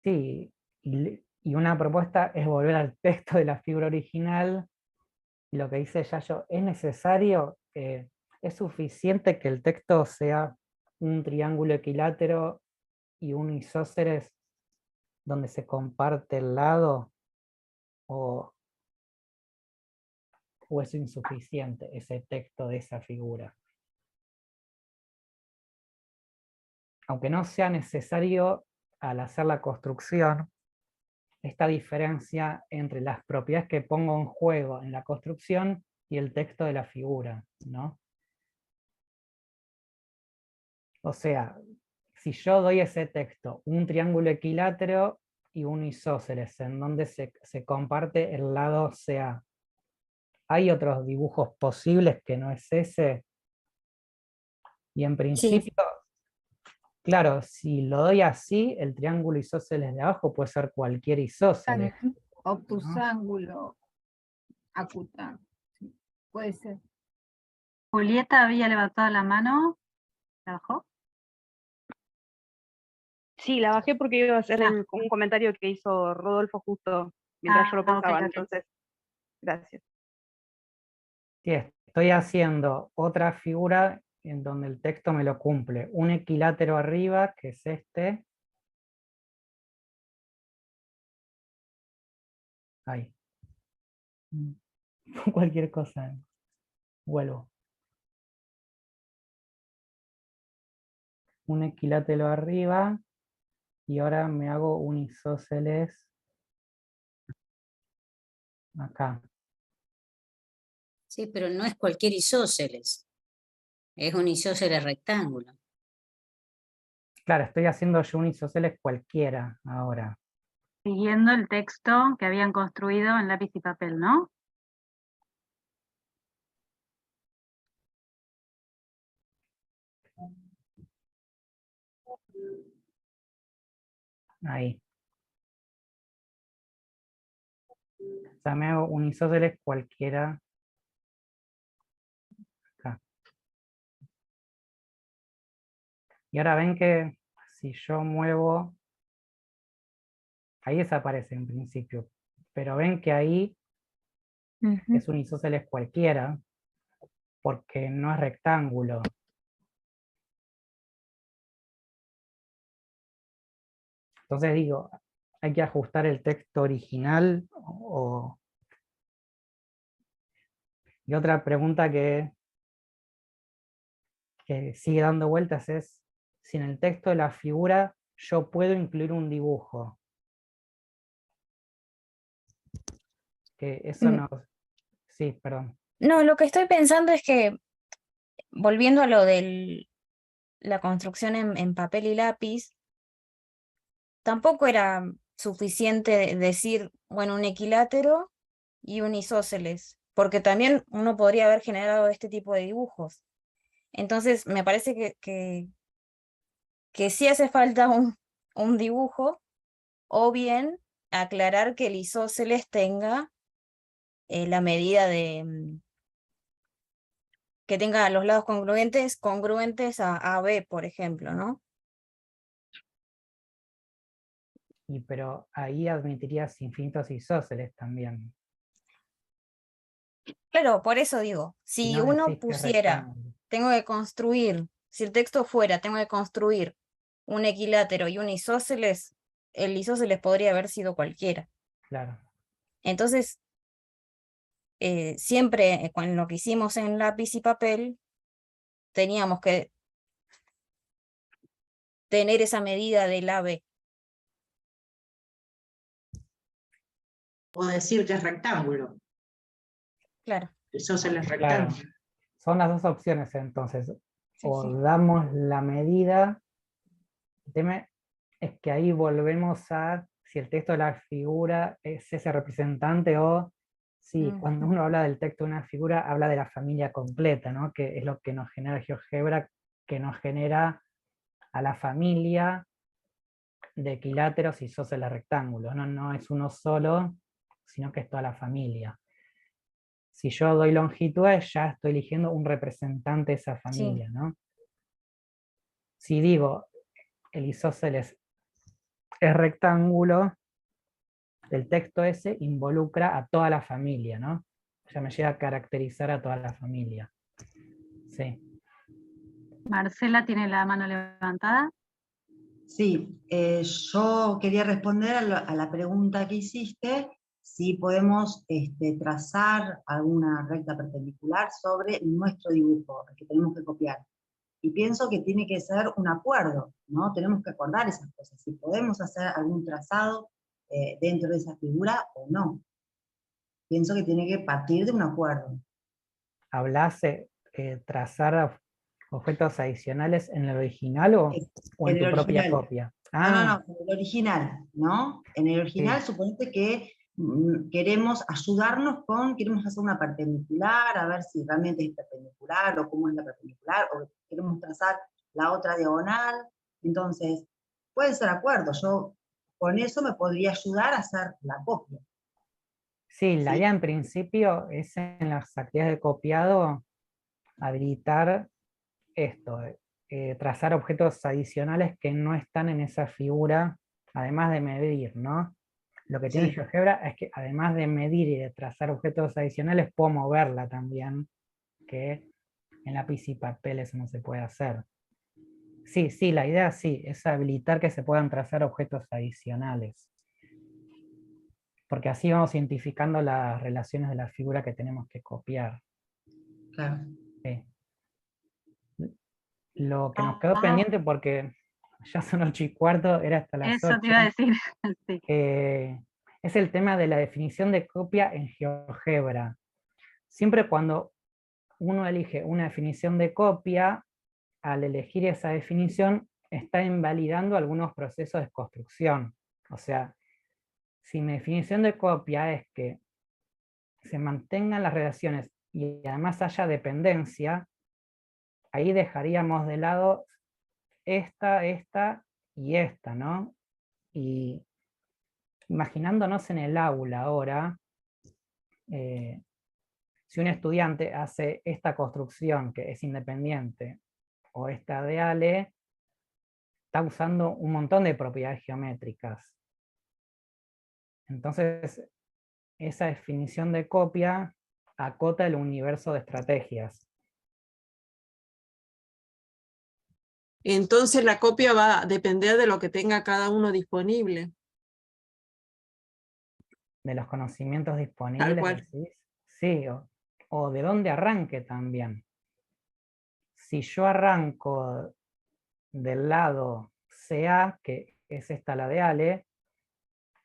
Sí, y una propuesta es volver al texto de la figura original, y lo que dice Yayo, es necesario, es suficiente que el texto sea un triángulo equilátero y un isósceles donde se comparte el lado, o es insuficiente ese texto de esa figura. Aunque no sea necesario al hacer la construcción, esta diferencia entre las propiedades que pongo en juego en la construcción y el texto de la figura, ¿no? O sea, si yo doy ese texto, un triángulo equilátero y un isósceles, en donde se comparte el lado CA, ¿hay otros dibujos posibles que no es ese? Y en principio, claro, si lo doy así, el triángulo isósceles de abajo puede ser cualquier isósceles. Obtusángulo, acután, sí, puede ser. Julieta había levantado la mano. ¿La bajó? Sí, la bajé porque iba a hacer un comentario que hizo Rodolfo justo mientras yo lo pensaba, ok. entonces, gracias. Sí, estoy haciendo otra figura en donde el texto me lo cumple. Un equilátero arriba, que es este. Ahí. Cualquier cosa. Vuelvo. Un equilátero arriba. Y ahora me hago un isósceles acá. Sí, pero no es cualquier isósceles. Es un isósceles rectángulo. Claro, estoy haciendo yo un isósceles cualquiera ahora. Siguiendo el texto que habían construido en lápiz y papel, ¿no? Ahí. O sea, me hago un isósceles cualquiera. Acá. Y ahora ven que si yo muevo, ahí desaparece en principio. Pero ven que ahí es un isósceles cualquiera, porque no es rectángulo. Entonces digo, hay que ajustar el texto original. Y otra pregunta que sigue dando vueltas es si en el texto de la figura yo puedo incluir un dibujo. Que eso no... Sí, perdón. No, lo que estoy pensando es que, volviendo a lo de la construcción en papel y lápiz, tampoco era suficiente decir, bueno, un equilátero y un isósceles, porque también uno podría haber generado este tipo de dibujos. Entonces, me parece que sí hace falta un dibujo, o bien aclarar que el isósceles tenga la medida de que tenga los lados congruentes a B, por ejemplo, ¿no? Pero ahí admitirías infinitos isósceles también. Claro, por eso digo, Si si no uno decís que es pusiera, rectángulo. tengo que construir, si el texto fuera, tengo que construir un equilátero y un isósceles, el isósceles podría haber sido cualquiera. Claro. Entonces, siempre con lo que hicimos en lápiz y papel, teníamos que tener esa medida del AB. O decir que es rectángulo. Claro. Isósceles Claro. rectángulo. Son las dos opciones entonces. O sí. damos la medida. El tema es que ahí volvemos a si el texto de la figura es ese representante o si cuando uno habla del texto de una figura habla de la familia completa, ¿no? Que es lo que nos genera GeoGebra, que nos genera a la familia de equiláteros y isósceles rectángulos. No es uno solo, sino que es toda la familia. Si yo doy longitudes, ya estoy eligiendo un representante de esa familia, ¿no? Si digo, el isósceles es rectángulo, el texto ese involucra a toda la familia, ¿no? Ya me llega a caracterizar a toda la familia. Sí. Marcela tiene la mano levantada. Sí, yo quería responder a la pregunta que hiciste, si podemos trazar alguna recta perpendicular sobre nuestro dibujo, el que tenemos que copiar. Y pienso que tiene que ser un acuerdo, ¿no? Tenemos que acordar esas cosas, si podemos hacer algún trazado dentro de esa figura o no. Pienso que tiene que partir de un acuerdo. ¿Hablas trazar objetos adicionales en el original o en tu propia copia? No, en el original, ¿no? En el original suponete que queremos ayudarnos queremos hacer una perpendicular, a ver si realmente es perpendicular o cómo es la perpendicular, o queremos trazar la otra diagonal. Entonces, puede ser acuerdo, yo con eso me podría ayudar a hacer la copia. Sí, la idea en principio es en las actividades de copiado habilitar esto, trazar objetos adicionales que no están en esa figura, además de medir, ¿no? Lo que tiene GeoGebra es que además de medir y de trazar objetos adicionales, puedo moverla también, que en lápiz y papel eso no se puede hacer. Sí, la idea sí, es habilitar que se puedan trazar objetos adicionales. Porque así vamos identificando las relaciones de la figura que tenemos que copiar. Claro. Sí. Lo que nos quedó pendiente, porque ya son 8:15, era hasta las 8. Eso te iba a decir. Sí. Es el tema de la definición de copia en GeoGebra. Siempre cuando uno elige una definición de copia, al elegir esa definición, está invalidando algunos procesos de construcción. O sea, si mi definición de copia es que se mantengan las relaciones y además haya dependencia, ahí dejaríamos de lado esta y esta, ¿no? Y imaginándonos en el aula ahora, si un estudiante hace esta construcción que es independiente o esta de Ale, está usando un montón de propiedades geométricas. Entonces, esa definición de copia acota el universo de estrategias. Entonces la copia va a depender de lo que tenga cada uno disponible. De los conocimientos Tal disponibles, cual. ¿decís? Sí, o de dónde arranque también. Si yo arranco del lado CA, que es esta la de Ale,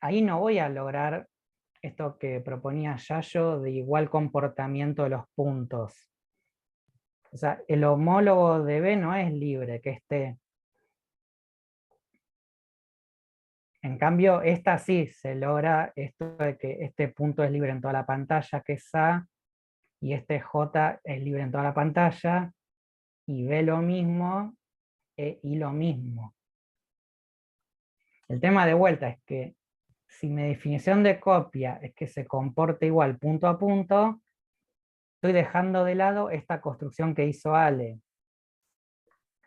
ahí no voy a lograr esto que proponía Yayo de igual comportamiento de los puntos. O sea, el homólogo de B no es libre, que esté En cambio, esta sí se logra esto de que este punto es libre en toda la pantalla, que es A, y este J es libre en toda la pantalla, y B lo mismo, E y lo mismo. El tema de vuelta es que si mi definición de copia es que se comporte igual punto a punto, estoy dejando de lado esta construcción que hizo Ale,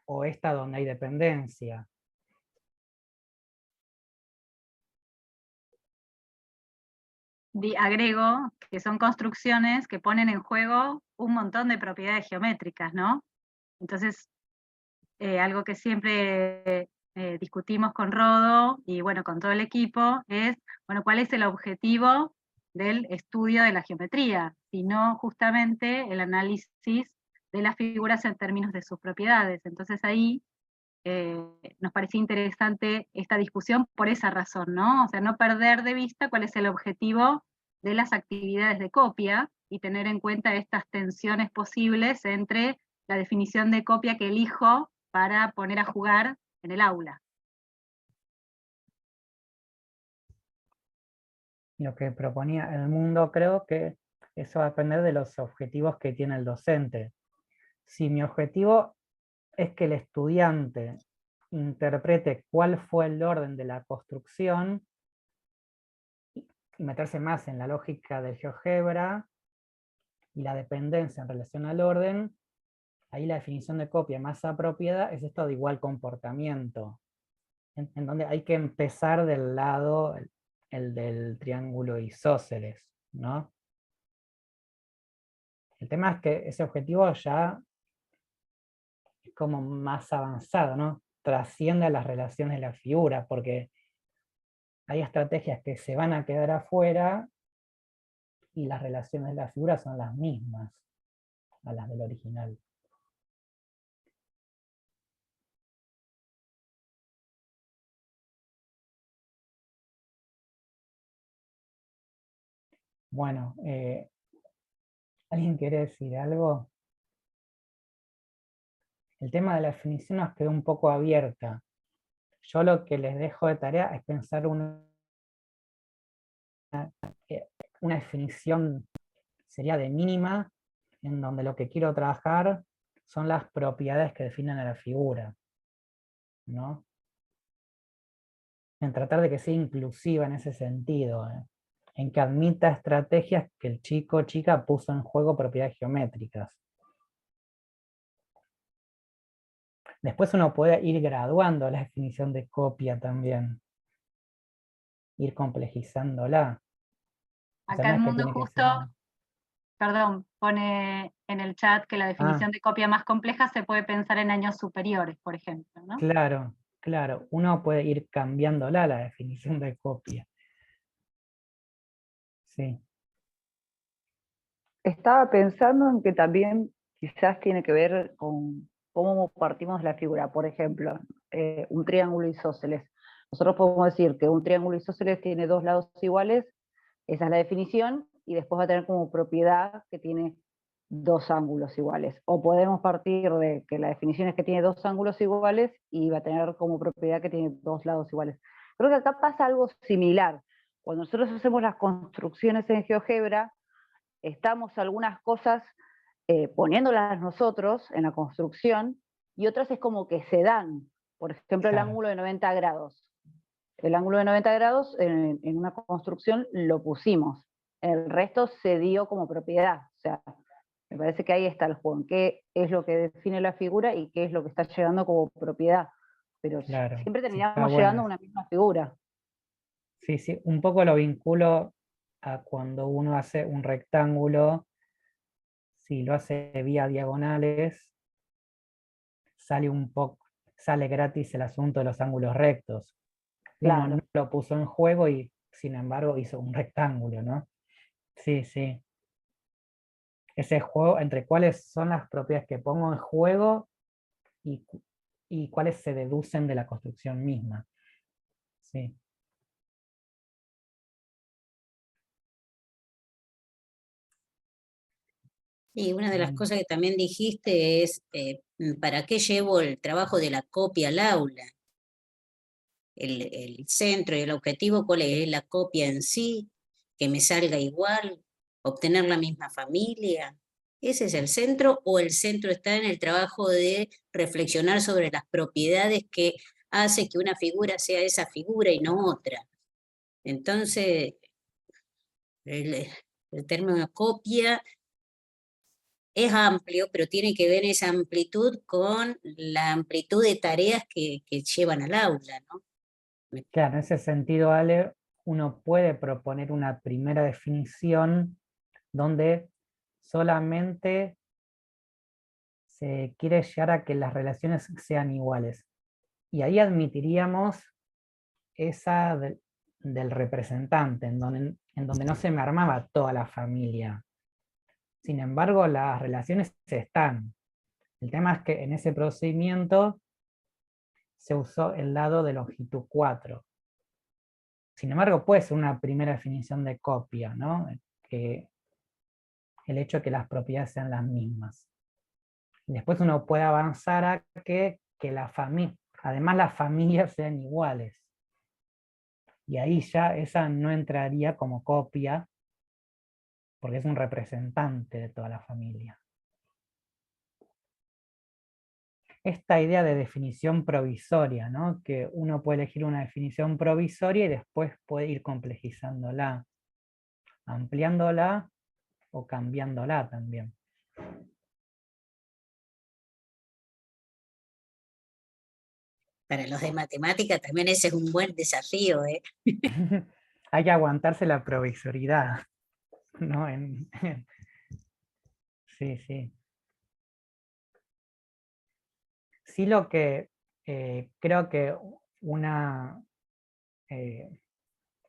o esta donde hay dependencia. Agrego que son construcciones que ponen en juego un montón de propiedades geométricas, ¿no? Entonces, algo que siempre discutimos con Rodo y bueno, con todo el equipo es, bueno, ¿cuál es el objetivo del estudio de la geometría? Sino justamente el análisis de las figuras en términos de sus propiedades. Entonces ahí nos parecía interesante esta discusión por esa razón, ¿no? O sea, no perder de vista cuál es el objetivo de las actividades de copia y tener en cuenta estas tensiones posibles entre la definición de copia que elijo para poner a jugar en el aula. Lo que proponía el mundo, creo que eso va a depender de los objetivos que tiene el docente. Si mi objetivo es que el estudiante interprete cuál fue el orden de la construcción y meterse más en la lógica del GeoGebra y la dependencia en relación al orden, ahí la definición de copia más apropiada es esto de igual comportamiento, en donde hay que empezar del lado el del triángulo isósceles, ¿no? El tema es que ese objetivo ya es como más avanzado, ¿no? Trasciende a las relaciones de la figura, porque hay estrategias que se van a quedar afuera y las relaciones de la figura son las mismas a las del original. Bueno, ¿alguien quiere decir algo? El tema de la definición nos quedó un poco abierta. Yo lo que les dejo de tarea es pensar una definición, sería de mínima, en donde lo que quiero trabajar son las propiedades que definen a la figura, ¿no? En tratar de que sea inclusiva en ese sentido, en que admita estrategias que el chico o chica puso en juego propiedades geométricas. Después uno puede ir graduando la definición de copia también, ir complejizándola. Acá el mundo justo, perdón, pone en el chat que la definición de copia más compleja se puede pensar en años superiores, por ejemplo, ¿no? Claro, claro, uno puede ir cambiándola la definición de copia. Sí. Estaba pensando en que también quizás tiene que ver con cómo partimos de la figura. Por ejemplo, un triángulo isósceles. Nosotros podemos decir que un triángulo isósceles tiene dos lados iguales, esa es la definición, y después va a tener como propiedad que tiene dos ángulos iguales. O podemos partir de que la definición es que tiene dos ángulos iguales y va a tener como propiedad que tiene dos lados iguales. Creo que acá pasa algo similar. Cuando nosotros hacemos las construcciones en GeoGebra, estamos algunas cosas poniéndolas nosotros en la construcción, y otras es como que se dan. Por ejemplo, el ángulo de 90 grados. El ángulo de 90 grados en una construcción lo pusimos. El resto se dio como propiedad. O sea, me parece que ahí está el juego. ¿Qué es lo que define la figura y qué es lo que está llegando como propiedad? Pero siempre terminamos llegando a una misma figura. Sí, sí, un poco lo vinculo a cuando uno hace un rectángulo. Si lo hace vía diagonales, sale gratis el asunto de los ángulos rectos. Uno no lo puso en juego y sin embargo hizo un rectángulo, ¿no? Sí, sí. Ese juego entre cuáles son las propiedades que pongo en juego y cuáles se deducen de la construcción misma. Sí. Y una de las cosas que también dijiste es, ¿para qué llevo el trabajo de la copia al aula? el centro y el objetivo, ¿cuál es? La copia en sí, que me salga igual, obtener la misma familia. ¿Ese es el centro o el centro está en el trabajo de reflexionar sobre las propiedades que hace que una figura sea esa figura y no otra? Entonces, el término copia es amplio, pero tiene que ver esa amplitud con la amplitud de tareas que llevan al aula, ¿no? Claro, en ese sentido, Ale, uno puede proponer una primera definición donde solamente se quiere llegar a que las relaciones sean iguales. Y ahí admitiríamos esa del representante, en donde no se me armaba toda la familia. Sin embargo, las relaciones están. El tema es que en ese procedimiento se usó el dado de longitud 4. Sin embargo, puede ser una primera definición de copia, ¿no? Que el hecho de que las propiedades sean las mismas. Después uno puede avanzar a que además las familias sean iguales. Y ahí ya esa no entraría como copia, porque es un representante de toda la familia. Esta idea de definición provisoria, ¿no? Que uno puede elegir una definición provisoria y después puede ir complejizándola, ampliándola o cambiándola también. Para los de matemática también ese es un buen desafío, ¿eh? Hay que aguantarse la provisoriedad, ¿no? Sí, sí. Sí, lo que creo que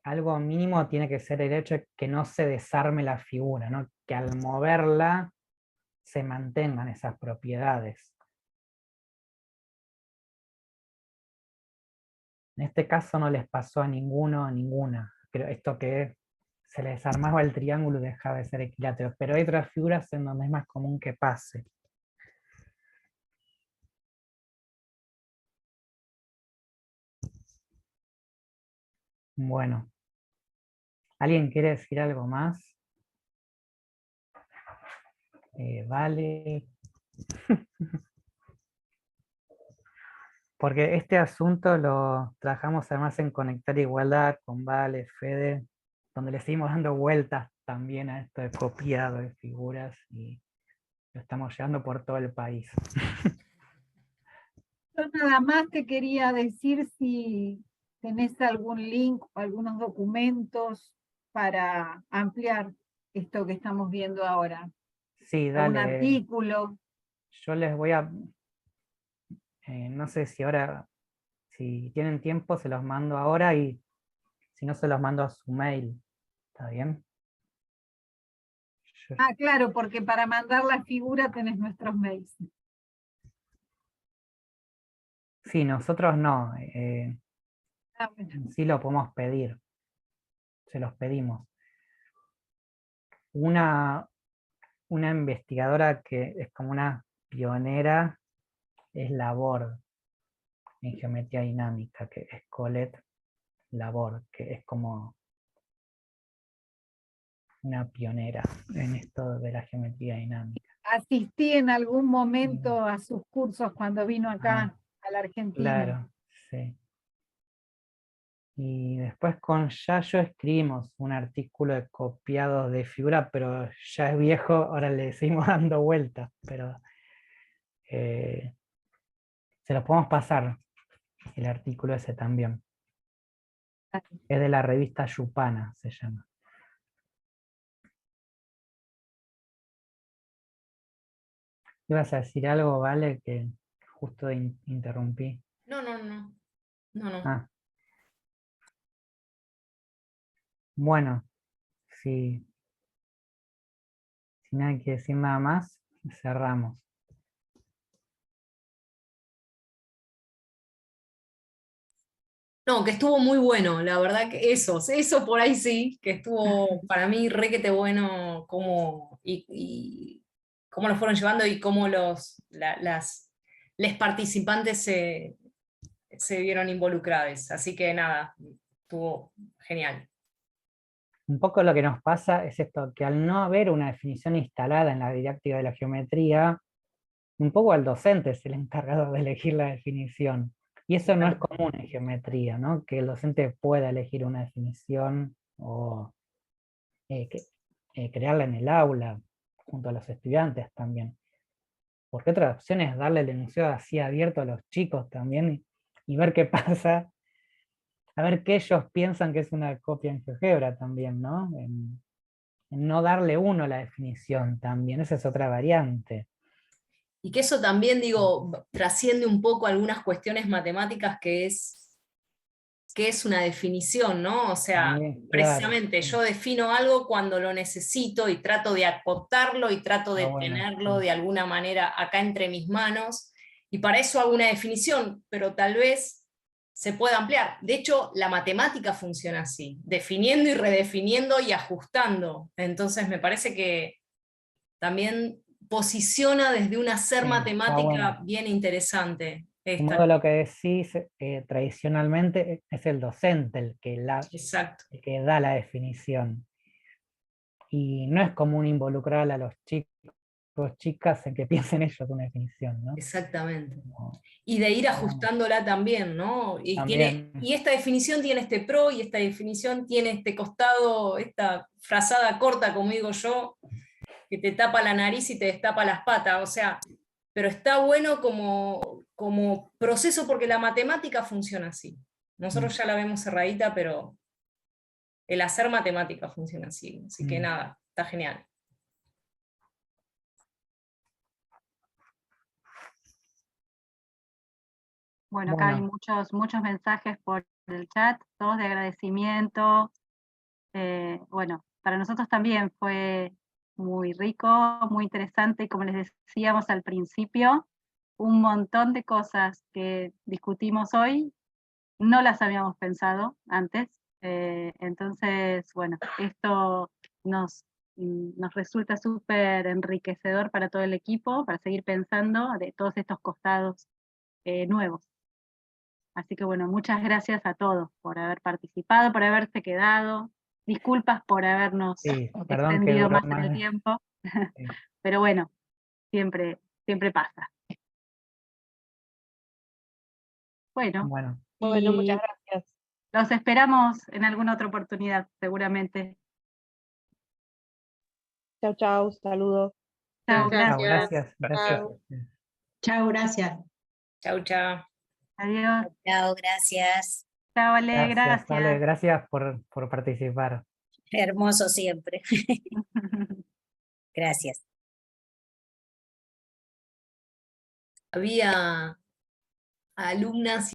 algo mínimo tiene que ser el hecho de que no se desarme la figura, ¿no? Que al moverla se mantengan esas propiedades. En este caso no les pasó a ninguno, a ninguna. Pero esto que se les desarmaba el triángulo y dejaba de ser equilátero. Pero hay otras figuras en donde es más común que pase. Bueno. ¿Alguien quiere decir algo más? Vale. Porque este asunto lo trabajamos además en Conectar Igualdad con Vale, Fede, donde le seguimos dando vueltas también a esto de copiado de figuras y lo estamos llevando por todo el país. Yo nada más te quería decir si tenés algún link o algunos documentos para ampliar esto que estamos viendo ahora. Sí, Un dale. artículo. Yo les voy a... no sé si ahora, si tienen tiempo, se los mando ahora y si no, se los mando a su mail. ¿Está bien? Ah, claro, porque para mandar la figura tenés nuestros mails. Sí, nosotros no. Bueno. Sí lo podemos pedir. Se los pedimos. Una investigadora que es como una pionera es Laborde en geometría dinámica, que es Colette Laborde, que es como una pionera en esto de la geometría dinámica. Asistí en algún momento a sus cursos cuando vino acá a la Argentina. Claro, sí. Y después con Yayo escribimos un artículo de copiados de figura, pero ya es viejo, ahora le seguimos dando vueltas, pero se los podemos pasar, el artículo ese también. Es de la revista Yupana, se llama. ¿Ibas a decir algo, Vale, que justo interrumpí? No. Ah. Bueno, si nadie quiere decir nada más, cerramos. No, que estuvo muy bueno, la verdad que eso por ahí sí, que estuvo para mí requete bueno cómo, y cómo lo fueron llevando y cómo les participantes se se vieron involucradas. Así que nada, estuvo genial. Un poco lo que nos pasa es esto, que al no haber una definición instalada en la didáctica de la geometría, un poco al docente es el encargado de elegir la definición. Y eso no es común en geometría, ¿no? Que el docente pueda elegir una definición o crearla en el aula, junto a los estudiantes también. Porque otra opción es darle el enunciado así abierto a los chicos también y ver qué pasa, a ver qué ellos piensan que es una copia en GeoGebra también, ¿no? En no darle uno la definición también, esa es otra variante. Y que eso también, digo, trasciende un poco algunas cuestiones matemáticas que es una definición, ¿no? O sea, También, precisamente claro. yo defino algo cuando lo necesito y trato de acotarlo y trato de bueno, tenerlo sí. de alguna manera acá entre mis manos, y para eso hago una definición, pero tal vez se pueda ampliar. De hecho, la matemática funciona así, definiendo y redefiniendo y ajustando. Entonces me parece que también posiciona desde un hacer Sí, matemática bueno. bien interesante. Sumado a lo que decís, tradicionalmente es el docente el que, Exacto. el que da la definición. Y no es común involucrar a los chicos, chicas, en que piensen ellos una definición, ¿no? Exactamente. Y de ir ajustándola también, ¿no? Y, También. y esta definición tiene este pro, y esta definición tiene este costado, esta frazada corta, como digo yo, que te tapa la nariz y te destapa las patas, o sea, pero está bueno como proceso porque la matemática funciona así. Nosotros ya la vemos cerradita, pero el hacer matemática funciona así. Así que nada, está genial. Bueno, acá hay Bueno. muchos mensajes por el chat, todos de agradecimiento. Bueno, para nosotros también fue muy rico, muy interesante, y como les decíamos al principio, un montón de cosas que discutimos hoy no las habíamos pensado antes. Entonces, bueno, esto nos resulta súper enriquecedor para todo el equipo, para seguir pensando de todos estos costados nuevos. Así que bueno, muchas gracias a todos por haber participado, por haberse quedado. Disculpas por habernos Perdón que extendido duró más en el más. tiempo, pero bueno, siempre pasa. Bueno, Bueno, y muchas gracias. los esperamos en alguna otra oportunidad, seguramente. Chau, chau, saludos. Chao, Gracias. gracias. Gracias. Chao, gracias. Chau, chau. Adiós. Chao, gracias. Chao, Ale, Gracias, Ale, gracias. gracias por participar. Hermoso siempre. Gracias. Había alumnas